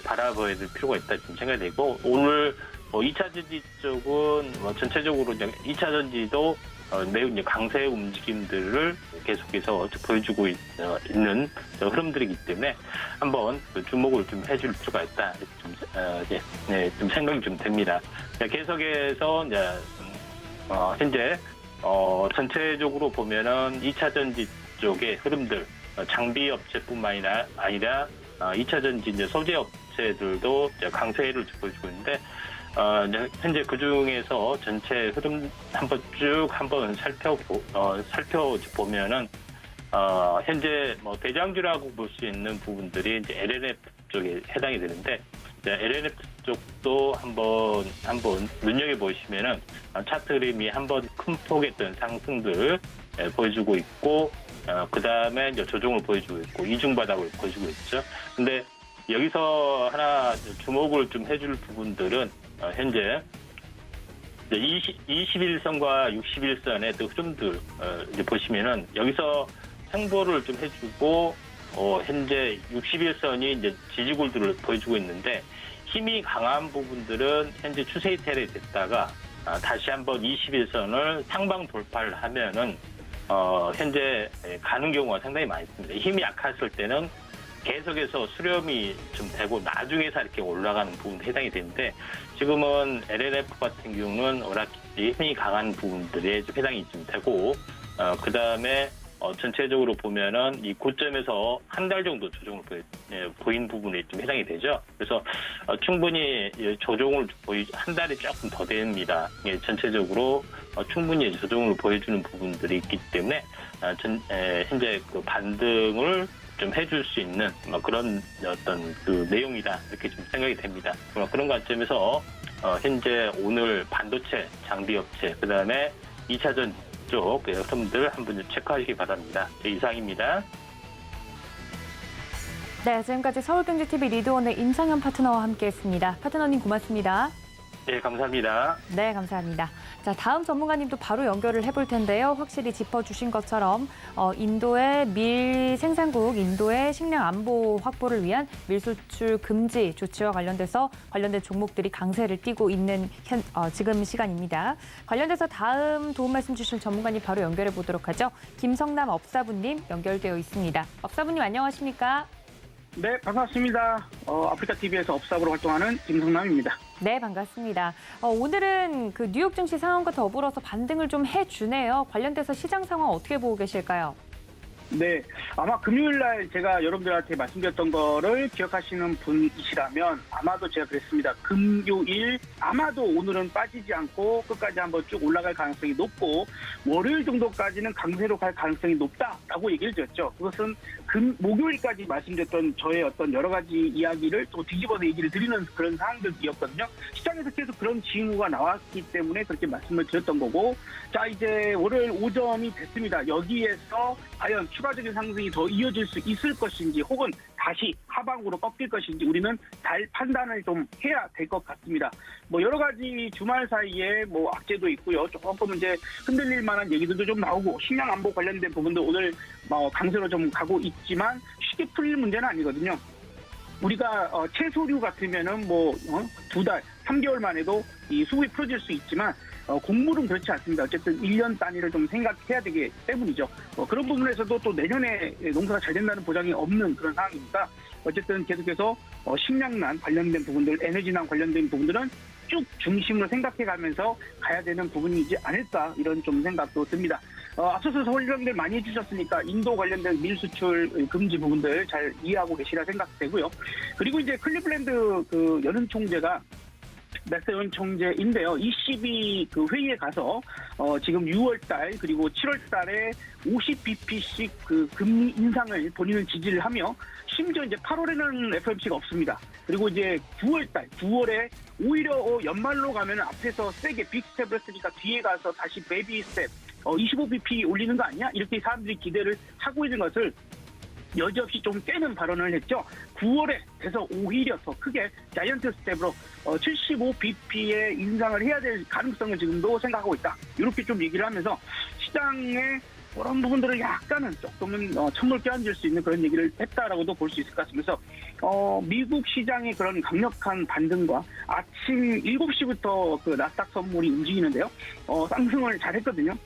바라봐야 될 필요가 있다 좀 생각이 되고 오늘 2차 전지 쪽은 전체적으로 2차 전지도 매우 강세 움직임들을 계속해서 보여주고 있는 흐름들이기 때문에 한번 주목을 좀 해줄 필요가 있다 이렇게 좀 생각이 좀 됩니다. 계속해서 현재 전체적으로 보면은 2차 전지 쪽의 흐름들 장비 업체뿐만 아니라 2차 전지 이제 소재 업체들도 강세를 보여주고 있는데. 현재 그 중에서 전체 흐름 한번 살펴보면은, 현재 대장주라고 볼 수 있는 부분들이 이제 LNF 쪽에 해당이 되는데, LNF 쪽도 한번 눈여겨보시면은, 차트 흐름이 한번 큰 폭의 상승들 보여주고 있고, 그 다음에 이제 조정을 보여주고 있고, 이중바닥을 보여주고 있죠. 근데 여기서 하나 주목을 좀 해줄 부분들은, 현재 21선과 61선의 흐름들 이제 보시면은 여기서 횡보를 좀 해주고 현재 61선이 이제 지지골들을 보여주고 있는데 힘이 강한 부분들은 현재 추세 이탈이 됐다가 다시 한번 21선을 상방 돌파를 하면은 현재 가는 경우가 상당히 많습니다. 힘이 약했을 때는 계속해서 수렴이 좀 되고 나중에서 이렇게 올라가는 부분도 해당이 되는데 지금은 LLF 같은 경우는 워낙 힘이 강한 부분들에 좀 해당이 좀 되고 그 다음에 전체적으로 보면은 이 고점에서 한 달 정도 조정을 보인 부분이 좀 해당이 되죠. 그래서 충분히 조정을 한 달이 조금 더 됩니다. 전체적으로 충분히 조정을 보여주는 부분들이 있기 때문에 현재 그 반등을 좀 해줄 수 있는 그런 어떤 그 내용이다 이렇게 좀 생각이 됩니다. 그런 관점에서 현재 오늘 반도체, 장비업체, 그 다음에 2차전 쪽 여러분들 한번 체크하시기 바랍니다. 이상입니다. 네, 지금까지 서울경제TV 리드원의 임상현 파트너와 함께했습니다. 파트너님 고맙습니다. 네, 감사합니다. 네, 감사합니다. 자, 다음 전문가님도 바로 연결을 해볼 텐데요. 확실히 짚어주신 것처럼 인도의 밀 생산국, 인도의 식량 안보 확보를 위한 밀 수출 금지 조치와 관련된 종목들이 강세를 띠고 있는 지금 시간입니다. 관련돼서 다음 도움 말씀 주실 전문가님 바로 연결해 보도록 하죠. 김성남 업사부님 연결되어 있습니다. 업사부님 안녕하십니까? 네, 반갑습니다. 아프리카TV에서 업사부로 활동하는 김성남입니다. 네, 반갑습니다. 오늘은 그 뉴욕 증시 상황과 더불어서 반등을 좀 해주네요. 관련돼서 시장 상황 어떻게 보고 계실까요? 네, 아마 금요일 날 제가 여러분들한테 말씀드렸던 거를 기억하시는 분이시라면 아마도 제가 그랬습니다. 금요일 아마도 오늘은 빠지지 않고 끝까지 한번 쭉 올라갈 가능성이 높고 월요일 정도까지는 강세로 갈 가능성이 높다라고 얘기를 드렸죠. 그것은 목요일까지 말씀드렸던 저의 어떤 여러 가지 이야기를 또 뒤집어서 얘기를 드리는 그런 상황들이었거든요. 시장에서 계속 그런 징후가 나왔기 때문에 그렇게 말씀을 드렸던 거고, 자 이제 월요일 오전이 됐습니다. 여기에서 과연 추가적인 상승이 더 이어질 수 있을 것인지 혹은 다시 하방으로 꺾일 것인지 우리는 잘 판단을 좀 해야 될 것 같습니다. 뭐 여러 가지 주말 사이에 뭐 악재도 있고요. 조금 이제 흔들릴 만한 얘기들도 좀 나오고 식량 안보 관련된 부분도 오늘 강세로 좀 가고 있지만 쉽게 풀릴 문제는 아니거든요. 우리가 채소류 같으면은 뭐 2달, 3개월 만에도 이 수급이 풀어질 수 있지만 곡물은 그렇지 않습니다. 어쨌든 1년 단위를 좀 생각해야 되기 때문이죠. 그런 부분에서도 또 내년에 농사가 잘 된다는 보장이 없는 그런 상황이니까 어쨌든 계속해서 식량난 관련된 부분들, 에너지난 관련된 부분들은 쭉 중심으로 생각해가면서 가야 되는 부분이지 않을까 이런 좀 생각도 듭니다. 앞서서 설명들 많이 해주셨으니까 인도 관련된 밀 수출 금지 부분들 잘 이해하고 계시라 생각되고요. 그리고 이제 클리블랜드 그 연은 총재가 맥세원 총재인데요. ECB 그 회의에 가서 지금 6월달 그리고 7월달에 50bp씩 그 금리 인상을 본인은 지지를 하며 심지어 이제 8월에는 FOMC가 없습니다. 그리고 이제 9월에 오히려 연말로 가면 앞에서 세게 빅 스텝을 했으니까 뒤에 가서 다시 베이비 스텝 25bp 올리는 거 아니야? 이렇게 사람들이 기대를 하고 있는 것을 여지없이 좀 깨는 발언을 했죠. 9월에 돼서 오히려 더 크게 자이언트 스텝으로 75bp의 인상을 해야 될 가능성을 지금도 생각하고 있다. 이렇게 좀 얘기를 하면서 시장의 그런 부분들을 약간은 조금은 천물 껴앉을 수 있는 그런 얘기를 했다라고도 볼 수 있을 것 같으면서 미국 시장의 그런 강력한 반등과 아침 7시부터 그 나스닥 선물이 움직이는데요. 상승을 잘했거든요.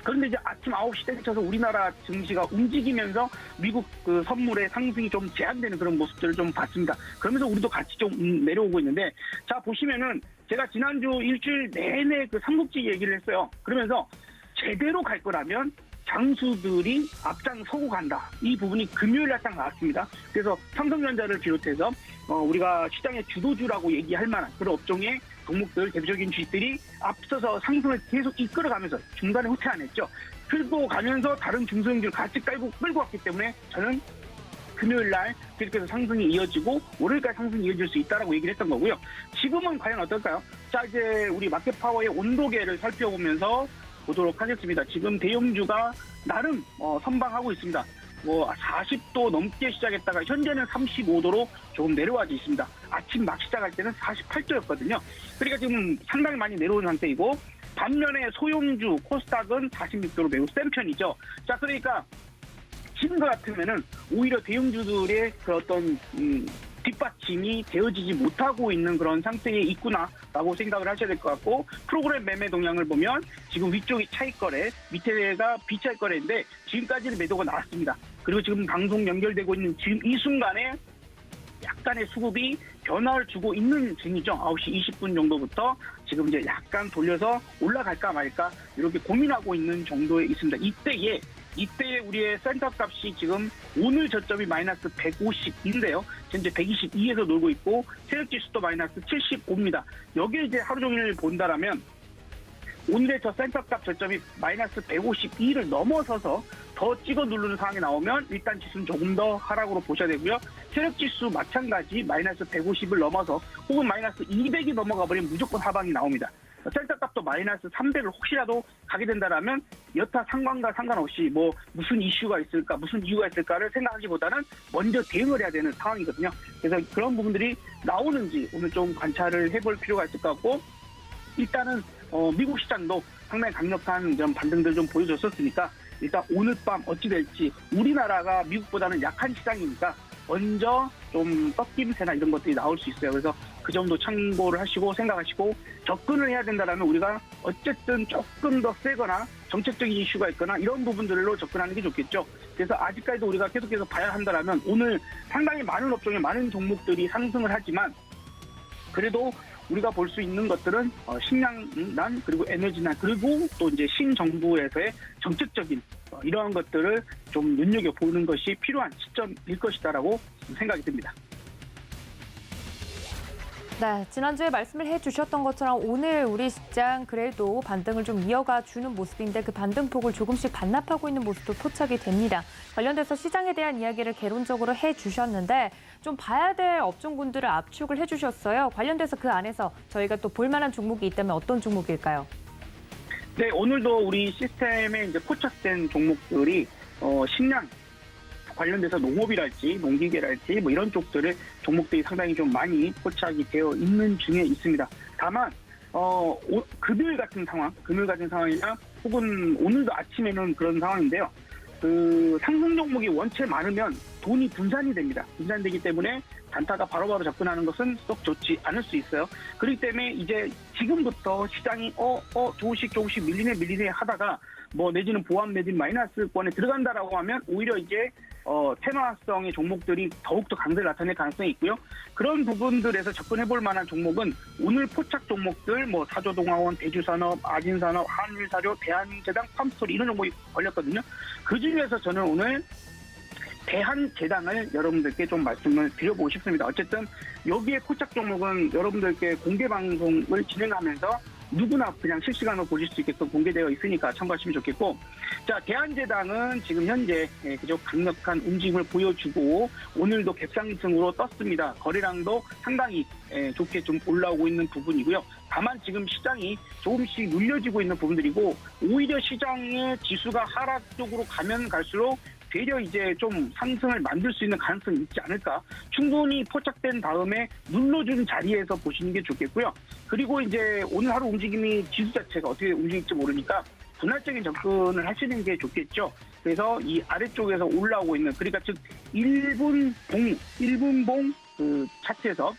그런데 이제 아침 9시 때 쳐서 우리나라 증시가 움직이면서 미국 그 선물의 상승이 좀 제한되는 그런 모습들을 좀 봤습니다. 그러면서 우리도 같이 좀 내려오고 있는데, 자 보시면은 제가 지난주 일주일 내내 그 삼국지 얘기를 했어요. 그러면서 제대로 갈 거라면 장수들이 앞장서고 간다. 이 부분이 금요일 날 딱 나왔습니다. 그래서 삼성전자를 비롯해서 우리가 시장의 주도주라고 얘기할 만한 그런 업종의 종목들, 대표적인 주식들이 앞서서 상승을 계속 이끌어가면서 중간에 후퇴 안 했죠. 끌고 가면서 다른 중소형주를 같이 끌고 왔기 때문에 저는 금요일 날 계속해서 상승이 이어지고 월요일까지 상승이 이어질 수 있다라고 얘기를 했던 거고요. 지금은 과연 어떨까요? 자 이제 우리 마켓파워의 온도계를 살펴보면서 보도록 하겠습니다. 지금 대형주가 나름 선방하고 있습니다. 40도 넘게 시작했다가 현재는 35도로 조금 내려와져 있습니다. 아침 막 시작할 때는 48도였거든요. 그러니까 지금 상당히 많이 내려오는 상태이고, 반면에 소형주 코스닥은 46도로 매우 센 편이죠. 자, 그러니까 지금 같으면은 오히려 대형주들의 그 어떤 뒷받침이 되어지지 못하고 있는 그런 상태에 있구나라고 생각을 하셔야 될 것 같고, 프로그램 매매 동향을 보면 지금 위쪽이 차익 거래, 밑에가 비차익 거래인데 지금까지는 매도가 나왔습니다. 그리고 지금 방송 연결되고 있는 지금 이 순간에 약간의 수급이 변화를 주고 있는 중이죠. 9시 20분 정도부터 지금 이제 약간 돌려서 올라갈까 말까 이렇게 고민하고 있는 정도에 있습니다. 이때에 우리의 센터 값이 지금 오늘 저점이 마이너스 150인데요. 현재 122에서 놀고 있고 세력 지수도 마이너스 75입니다. 여기에 이제 하루 종일 본다라면 오늘의 저 센터 값 저점이 마이너스 152를 넘어서서 더 찍어 누르는 상황이 나오면 일단 지수는 조금 더 하락으로 보셔야 되고요. 세력 지수 마찬가지 마이너스 150을 넘어서 혹은 마이너스 200이 넘어가 버리면 무조건 하방이 나옵니다. 센터 값도 마이너스 300을 혹시라도 가게 된다라면 여타 상관과 상관없이 뭐 무슨 이슈가 있을까, 무슨 이유가 있을까를 생각하기보다는 먼저 대응을 해야 되는 상황이거든요. 그래서 그런 부분들이 나오는지 오늘 좀 관찰을 해볼 필요가 있을 것 같고, 일단은 미국 시장도 상당히 강력한 이런 반등들 좀 보여줬었으니까 일단 오늘 밤 어찌 될지, 우리나라가 미국보다는 약한 시장이니까 먼저 좀 꺾임새나 이런 것들이 나올 수 있어요. 그래서 그 점도 참고를 하시고 생각하시고 접근을 해야 된다라면 우리가 어쨌든 조금 더 세거나 정책적인 이슈가 있거나 이런 부분들로 접근하는 게 좋겠죠. 그래서 아직까지도 우리가 계속해서 봐야 한다라면 오늘 상당히 많은 업종에 많은 종목들이 상승을 하지만 그래도 우리가 볼 수 있는 것들은 식량난, 그리고 에너지난, 그리고 또 이제 신정부에서의 정책적인 이러한 것들을 좀 눈여겨보는 것이 필요한 시점일 것이다라고 생각이 듭니다. 네, 지난주에 말씀을 해주셨던 것처럼 오늘 우리 시장 그래도 반등을 좀 이어가 주는 모습인데 그 반등폭을 조금씩 반납하고 있는 모습도 포착이 됩니다. 관련돼서 시장에 대한 이야기를 개론적으로 해주셨는데 좀 봐야 될 업종군들을 압축을 해주셨어요. 관련돼서 그 안에서 저희가 또 볼만한 종목이 있다면 어떤 종목일까요? 네, 오늘도 우리 시스템에 이제 포착된 종목들이 식량 관련돼서 농업이랄지 농기계랄지 뭐 이런 쪽들의 종목들이 상당히 좀 많이 포착이 되어 있는 중에 있습니다. 다만 금요일 같은 상황이나 혹은 오늘도 아침에는 그런 상황인데요. 그 상승 종목이 원체 많으면 돈이 분산이 됩니다. 분산되기 때문에 단타가 바로바로 접근하는 것은 썩 좋지 않을 수 있어요. 그렇기 때문에 이제 지금부터 시장이 조금씩 밀리네 하다가 뭐 내지는 보합 내지는 마이너스권에 들어간다라고 하면 오히려 이제 테마성의 종목들이 더욱더 강세를 나타낼 가능성이 있고요. 그런 부분들에서 접근해볼 만한 종목은 오늘 포착 종목들 뭐 사조동화원, 대주산업, 아진산업, 한일사료, 대한제당, 팜스토리 이런 종목이 걸렸거든요. 그중에서 저는 오늘 대한제당을 여러분들께 좀 말씀을 드려보고 싶습니다. 어쨌든 여기에 포착 종목은 여러분들께 공개 방송을 진행하면서 누구나 그냥 실시간으로 보실 수 있게끔 공개되어 있으니까 참고하시면 좋겠고, 자, 대한제당은 지금 현재 그저 강력한 움직임을 보여주고 오늘도 갭상승으로 떴습니다. 거래량도 상당히 좋게 좀 올라오고 있는 부분이고요. 다만 지금 시장이 조금씩 눌려지고 있는 부분들이고 오히려 시장의 지수가 하락 쪽으로 가면 갈수록 되려 이제 좀 상승을 만들 수 있는 가능성이 있지 않을까. 충분히 포착된 다음에 눌러준 자리에서 보시는 게 좋겠고요. 그리고 이제 오늘 하루 움직임이 지수 자체가 어떻게 움직일지 모르니까 분할적인 접근을 하시는 게 좋겠죠. 그래서 이 아래쪽에서 올라오고 있는, 그러니까 즉 1분봉 그 차트에서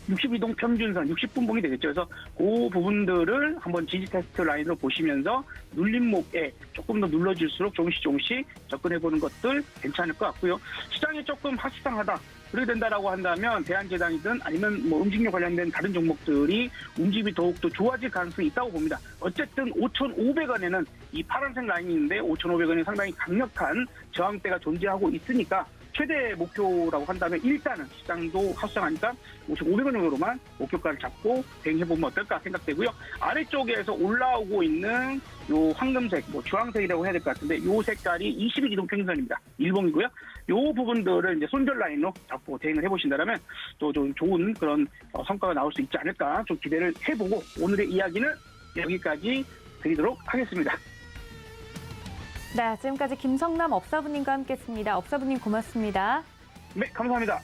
62동 평균선 60분봉이 되겠죠. 그래서 그 부분들을 한번 지지 테스트 라인으로 보시면서 눌림목에 조금 더 눌러질수록 조금씩 접근해보는 것들 괜찮을 것 같고요. 시장이 조금 하시상하다 그렇게 된다라고 한다면 대한제당이든 아니면 뭐 음식료 관련된 다른 종목들이 움직임이 더욱더 좋아질 가능성이 있다고 봅니다. 어쨌든 5,500원에는 이 파란색 라인이 있는데 5,500원이 상당히 강력한 저항대가 존재하고 있으니까 최대 목표라고 한다면 일단은 시장도 하수상하니까 5,500원 정도로만 목표가를 잡고 대응해보면 어떨까 생각되고요. 아래쪽에서 올라오고 있는 요 황금색, 뭐 주황색이라고 해야 될 것 같은데 요 색깔이 22기동 평균선입니다. 일봉이고요. 요 부분들을 이제 손절 라인으로 잡고 대응을 해보신다면 또 좀 좋은 그런 성과가 나올 수 있지 않을까 좀 기대를 해보고 오늘의 이야기는 여기까지 드리도록 하겠습니다. 네, 지금까지 김성남 업사부님과 함께했습니다. 업사부님 고맙습니다. 네, 감사합니다.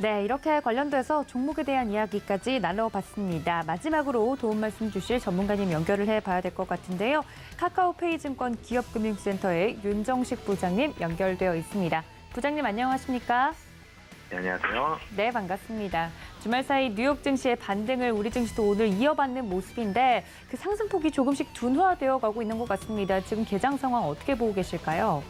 네, 이렇게 관련돼서 종목에 대한 이야기까지 나눠봤습니다. 마지막으로 도움 말씀 주실 전문가님 연결을 해봐야 될 것 같은데요. 카카오페이증권 기업금융센터의 윤정식 부장님 연결되어 있습니다. 부장님 안녕하십니까? 네, 안녕하세요. 네, 반갑습니다. 주말 사이 뉴욕 증시의 반등을 우리 증시도 오늘 이어받는 모습인데 그 상승폭이 조금씩 둔화되어 가고 있는 것 같습니다. 지금 개장 상황 어떻게 보고 계실까요?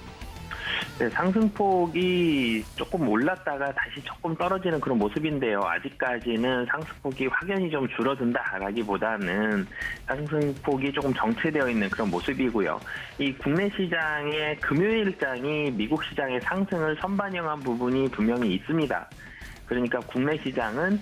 네, 상승폭이 조금 올랐다가 다시 조금 떨어지는 그런 모습인데요. 아직까지는 상승폭이 확연히 좀 줄어든다라기보다는 상승폭이 조금 정체되어 있는 그런 모습이고요. 이 국내 시장의 금요일장이 미국 시장의 상승을 선반영한 부분이 분명히 있습니다. 그러니까 국내 시장은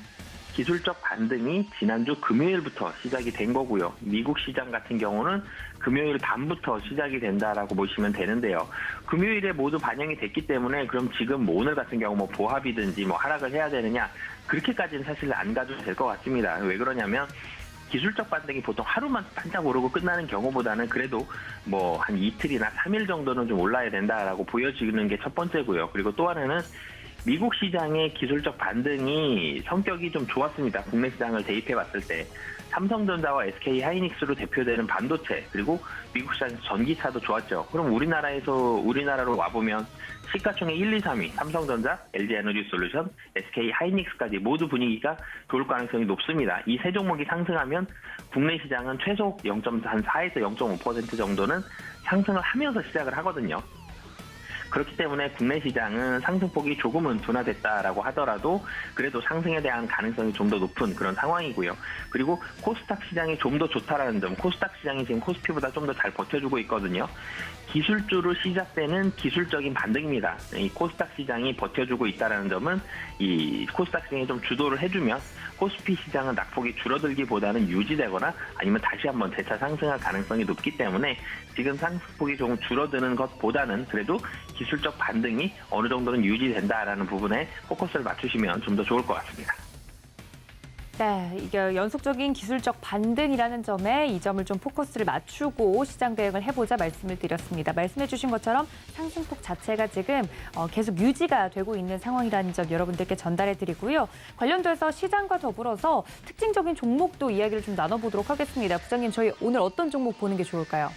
기술적 반등이 지난주 금요일부터 시작이 된 거고요. 미국 시장 같은 경우는 금요일 밤부터 시작이 된다라고 보시면 되는데요. 금요일에 모두 반영이 됐기 때문에 그럼 지금 뭐 오늘 같은 경우 뭐 보합이든지 뭐 하락을 해야 되느냐 그렇게까지는 사실 안 가도 될 것 같습니다. 왜 그러냐면 기술적 반등이 보통 하루만 반짝 오르고 끝나는 경우보다는 그래도 뭐 한 이틀이나 3일 정도는 좀 올라야 된다라고 보여지는 게 첫 번째고요. 그리고 또 하나는 미국 시장의 기술적 반등이 성격이 좀 좋았습니다. 국내 시장을 대입해 봤을 때. 삼성전자와 SK 하이닉스로 대표되는 반도체, 그리고 미국 시장에서 전기차도 좋았죠. 그럼 우리나라로 와보면 시가총액 1, 2, 3위, 삼성전자, LG에너지솔루션, SK 하이닉스까지 모두 분위기가 좋을 가능성이 높습니다. 이 세 종목이 상승하면 국내 시장은 최소 0.4에서 0.5% 정도는 상승을 하면서 시작을 하거든요. 그렇기 때문에 국내 시장은 상승폭이 조금은 둔화됐다라고 하더라도 그래도 상승에 대한 가능성이 좀 더 높은 그런 상황이고요. 그리고 코스닥 시장이 좀 더 좋다라는 점, 코스닥 시장이 지금 코스피보다 좀 더 잘 버텨주고 있거든요. 기술주로 시작되는 기술적인 반등입니다. 이 코스닥 시장이 버텨주고 있다는 점은 이 코스닥 시장이 좀 주도를 해주면 코스피 시장은 낙폭이 줄어들기보다는 유지되거나 아니면 다시 한번 재차 상승할 가능성이 높기 때문에 지금 상승폭이 조금 줄어드는 것보다는 그래도 기술적 반등이 어느 정도는 유지된다라는 부분에 포커스를 맞추시면 좀 더 좋을 것 같습니다. 네, 이게 연속적인 기술적 반등이라는 점에 이 점을 좀 포커스를 맞추고 시장 대응을 해보자 말씀을 드렸습니다. 말씀해 주신 것처럼 상승폭 자체가 지금 계속 유지가 되고 있는 상황이라는 점 여러분들께 전달해 드리고요. 관련돼서 시장과 더불어서 특징적인 종목도 이야기를 좀 나눠보도록 하겠습니다. 부장님, 저희 오늘 어떤 종목 보는 게 좋을까요?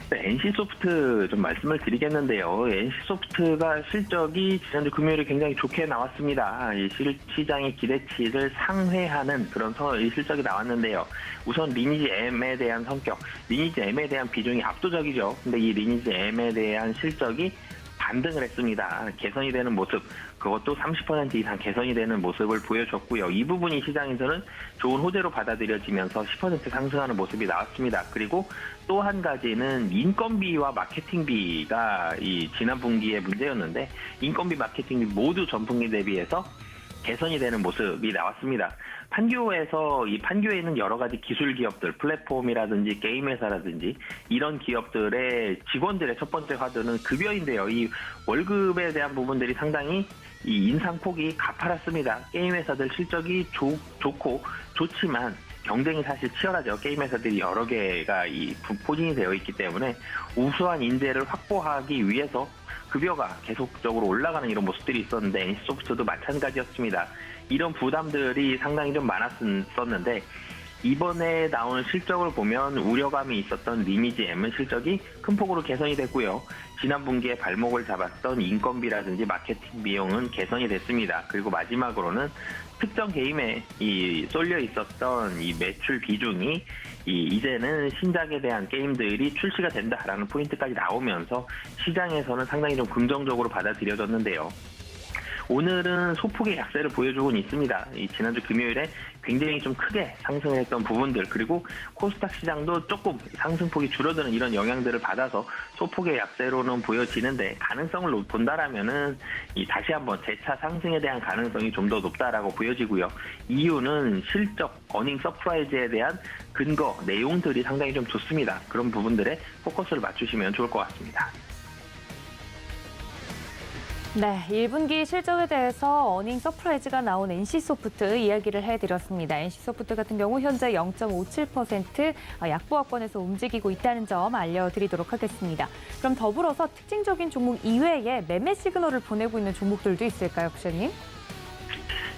네, NC소프트 좀 말씀을 드리겠는데요. NC소프트가 실적이 지난주 금요일에 굉장히 좋게 나왔습니다. 이 시장의 기대치를 상회하는 그런 실적이 나왔는데요. 우선 리니지 M에 대한 성격, 리니지 M에 대한 비중이 압도적이죠. 근데 이 리니지 M에 대한 실적이 반등을 했습니다. 개선이 되는 모습, 그것도 30% 이상 개선이 되는 모습을 보여줬고요. 이 부분이 시장에서는 좋은 호재로 받아들여지면서 10% 상승하는 모습이 나왔습니다. 그리고 또 한 가지는 인건비와 마케팅비가 이 지난 분기의 문제였는데 인건비, 마케팅비 모두 전분기 대비해서 개선이 되는 모습이 나왔습니다. 판교에는 여러 가지 기술 기업들, 플랫폼이라든지 게임 회사라든지 이런 기업들의 직원들의 첫 번째 화두는 급여인데요. 이 월급에 대한 부분들이 상당히 이 인상폭이 가파랐습니다. 게임 회사들 실적이 좋지만 경쟁이 사실 치열하죠. 게임 회사들이 여러 개가 포진이 되어 있기 때문에 우수한 인재를 확보하기 위해서 급여가 계속적으로 올라가는 이런 모습들이 있었는데 NC소프트도 마찬가지였습니다. 이런 부담들이 상당히 좀 많았었는데 이번에 나오는 실적을 보면 우려감이 있었던 리니지 M은 실적이 큰 폭으로 개선이 됐고요. 지난 분기에 발목을 잡았던 인건비라든지 마케팅 비용은 개선이 됐습니다. 그리고 마지막으로는 특정 게임에 쏠려 있었던 이 매출 비중이 이제는 신작에 대한 게임들이 출시가 된다라는 포인트까지 나오면서 시장에서는 상당히 좀 긍정적으로 받아들여졌는데요. 오늘은 소폭의 약세를 보여주고는 있습니다. 지난주 금요일에 굉장히 좀 크게 상승했던 부분들, 그리고 코스닥 시장도 조금 상승폭이 줄어드는 이런 영향들을 받아서 소폭의 약세로는 보여지는데 가능성을 본다라면은 다시 한번 재차 상승에 대한 가능성이 좀 더 높다라고 보여지고요. 이유는 실적, 어닝 서프라이즈에 대한 근거, 내용들이 상당히 좀 좋습니다. 그런 부분들에 포커스를 맞추시면 좋을 것 같습니다. 네, 1분기 실적에 대해서 어닝 서프라이즈가 나온 NC소프트 이야기를 해드렸습니다. NC소프트 같은 경우 현재 0.57% 약보합권에서 움직이고 있다는 점 알려드리도록 하겠습니다. 그럼 더불어서 특징적인 종목 이외에 매매 시그널을 보내고 있는 종목들도 있을까요, 부장님?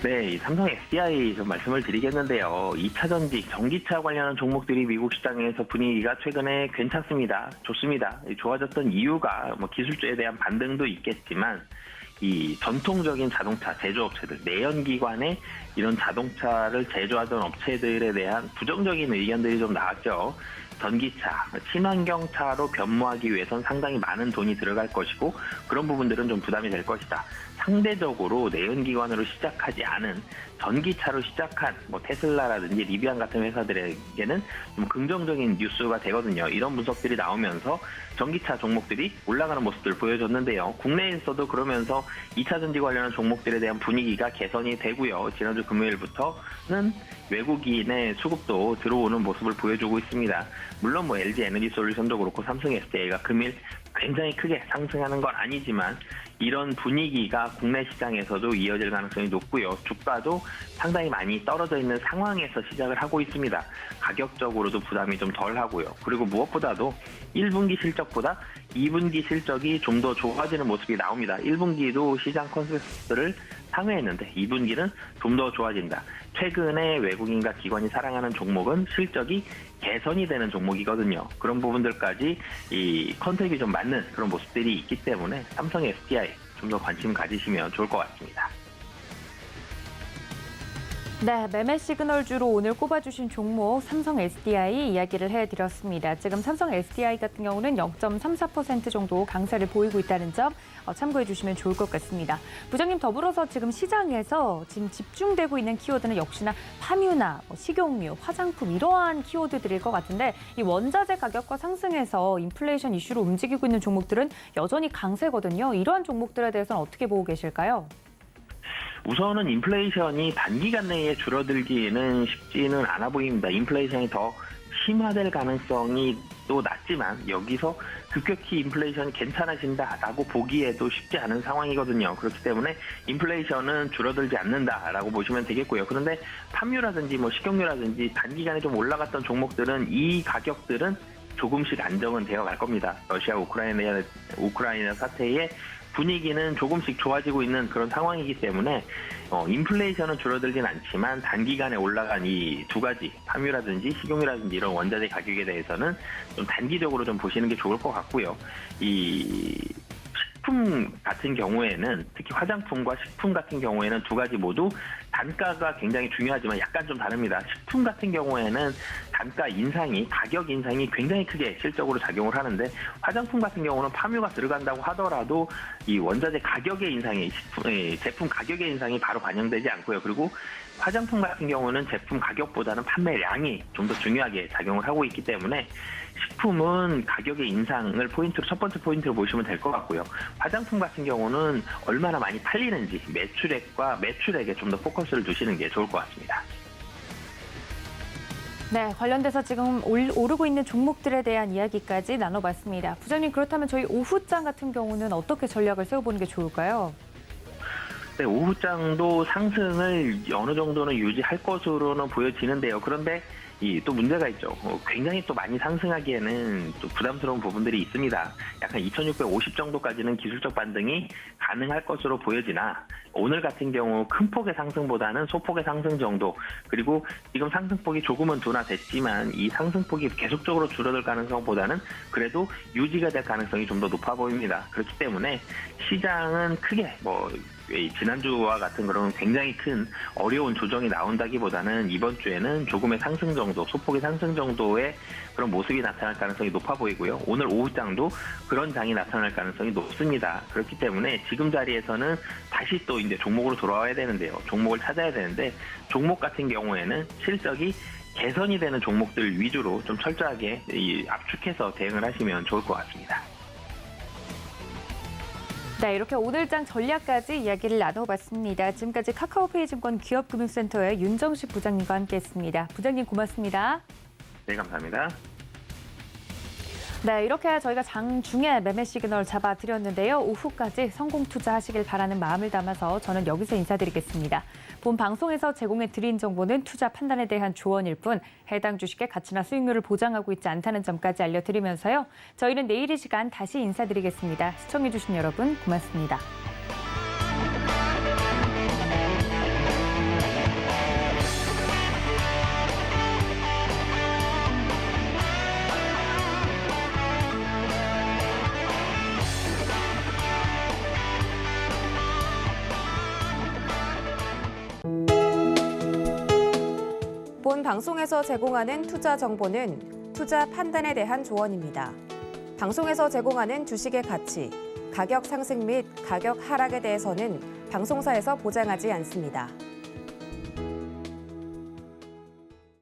네, 이 삼성 SDI 좀 말씀을 드리겠는데요. 2차 전지, 전기차 관련한 종목들이 미국 시장에서 분위기가 최근에 괜찮습니다. 좋습니다. 좋아졌던 이유가 뭐 기술주에 대한 반등도 있겠지만 이 전통적인 자동차 제조업체들, 내연기관의 이런 자동차를 제조하던 업체들에 대한 부정적인 의견들이 좀 나왔죠. 전기차, 친환경차로 변모하기 위해선 상당히 많은 돈이 들어갈 것이고 그런 부분들은 좀 부담이 될 것이다. 상대적으로 내연기관으로 시작하지 않은 전기차로 시작한 뭐 테슬라라든지 리비안 같은 회사들에게는 좀 긍정적인 뉴스가 되거든요. 이런 분석들이 나오면서 전기차 종목들이 올라가는 모습들을 보여줬는데요. 국내에서도 그러면서 2차 전지 관련한 종목들에 대한 분위기가 개선이 되고요. 지난주 금요일부터는 외국인의 수급도 들어오는 모습을 보여주고 있습니다. 물론 뭐 LG 에너지솔루션도 그렇고 삼성 SDI가 금일 굉장히 크게 상승하는 건 아니지만 이런 분위기가 국내 시장에서도 이어질 가능성이 높고요. 주가도 상당히 많이 떨어져 있는 상황에서 시작을 하고 있습니다. 가격적으로도 부담이 좀 덜하고요. 그리고 무엇보다도 1분기 실적보다 2분기 실적이 좀 더 좋아지는 모습이 나옵니다. 1분기도 시장 컨센서스를 상회했는데 2분기는 좀 더 좋아진다. 최근에 외국인과 기관이 사랑하는 종목은 실적이 개선이 되는 종목이거든요. 그런 부분들까지 이 컨셉이 좀 맞는 그런 모습들이 있기 때문에 삼성 SDI 좀 더 관심 가지시면 좋을 것 같습니다. 네, 매매 시그널주로 오늘 꼽아주신 종목 삼성 SDI 이야기를 해드렸습니다. 지금 삼성 SDI 같은 경우는 0.34% 정도 강세를 보이고 있다는 점 참고해 주시면 좋을 것 같습니다. 부장님, 더불어서 지금 시장에서 지금 집중되고 있는 키워드는 역시나 파뮤나 식용유, 화장품 이러한 키워드들일 것 같은데 이 원자재 가격과 상승해서 인플레이션 이슈로 움직이고 있는 종목들은 여전히 강세거든요. 이러한 종목들에 대해서는 어떻게 보고 계실까요? 우선은 인플레이션이 단기간 내에 줄어들기는 쉽지는 않아 보입니다. 인플레이션이 더 심화될 가능성이 또 낮지만 여기서 급격히 인플레이션이 괜찮아진다라고 보기에도 쉽지 않은 상황이거든요. 그렇기 때문에 인플레이션은 줄어들지 않는다라고 보시면 되겠고요. 그런데 팜유라든지 뭐 식용유라든지 단기간에 좀 올라갔던 종목들은 이 가격들은 조금씩 안정은 되어 갈 겁니다. 러시아 우크라이나 사태에 분위기는 조금씩 좋아지고 있는 그런 상황이기 때문에 인플레이션은 줄어들진 않지만 단기간에 올라간 이 두 가지 팜유라든지 식용유라든지 이런 원자재 가격에 대해서는 좀 단기적으로 좀 보시는 게 좋을 것 같고요. 이 식품 같은 경우에는 특히 화장품과 식품 같은 경우에는 두 가지 모두 단가가 굉장히 중요하지만 약간 좀 다릅니다. 식품 같은 경우에는 단가 인상이, 가격 인상이 굉장히 크게 실적으로 작용을 하는데 화장품 같은 경우는 팜유가 들어간다고 하더라도 이 원자재 가격의 인상이, 제품 가격의 인상이 바로 반영되지 않고요. 그리고 화장품 같은 경우는 제품 가격보다는 판매량이 좀 더 중요하게 작용을 하고 있기 때문에 식품은 가격의 인상을 포인트로, 첫 번째 포인트로 보시면 될 것 같고요. 화장품 같은 경우는 얼마나 많이 팔리는지 매출액과 매출액에 좀 더 포커스를 두시는 게 좋을 것 같습니다. 네, 관련돼서 지금 오르고 있는 종목들에 대한 이야기까지 나눠봤습니다. 부장님, 그렇다면 저희 오후장 같은 경우는 어떻게 전략을 세워보는 게 좋을까요? 네, 오후장도 상승을 어느 정도는 유지할 것으로는 보여지는데요. 그런데 또 문제가 있죠. 굉장히 또 많이 상승하기에는 또 부담스러운 부분들이 있습니다. 약간 2650 정도까지는 기술적 반등이 가능할 것으로 보여지나 오늘 같은 경우 큰 폭의 상승보다는 소폭의 상승 정도, 그리고 지금 상승폭이 조금은 둔화됐지만 이 상승폭이 계속적으로 줄어들 가능성보다는 그래도 유지가 될 가능성이 좀 더 높아 보입니다. 그렇기 때문에 시장은 크게 지난주와 같은 그런 굉장히 큰 어려운 조정이 나온다기보다는 이번 주에는 조금의 상승 정도, 소폭의 상승 정도의 그런 모습이 나타날 가능성이 높아 보이고요. 오늘 오후장도 그런 장이 나타날 가능성이 높습니다. 그렇기 때문에 지금 자리에서는 다시 또 이제 종목으로 돌아와야 되는데요. 종목을 찾아야 되는데 종목 같은 경우에는 실적이 개선이 되는 종목들 위주로 좀 철저하게 압축해서 대응을 하시면 좋을 것 같습니다. 네, 이렇게 오늘장 전략까지 이야기를 나눠봤습니다. 지금까지 카카오페이 증권 기업금융센터의 윤정식 부장님과 함께했습니다. 부장님 고맙습니다. 네, 감사합니다. 네, 이렇게 저희가 장중에 매매 시그널 잡아드렸는데요. 오후까지 성공 투자하시길 바라는 마음을 담아서 저는 여기서 인사드리겠습니다. 본 방송에서 제공해드린 정보는 투자 판단에 대한 조언일 뿐 해당 주식의 가치나 수익률을 보장하고 있지 않다는 점까지 알려드리면서요. 저희는 내일 이 시간 다시 인사드리겠습니다. 시청해주신 여러분 고맙습니다. 본 방송에서 제공하는 투자 정보는 투자 판단에 대한 조언입니다. 방송에서 제공하는 주식의 가치, 가격 상승 및 가격 하락에 대해서는 방송사에서 보장하지 않습니다.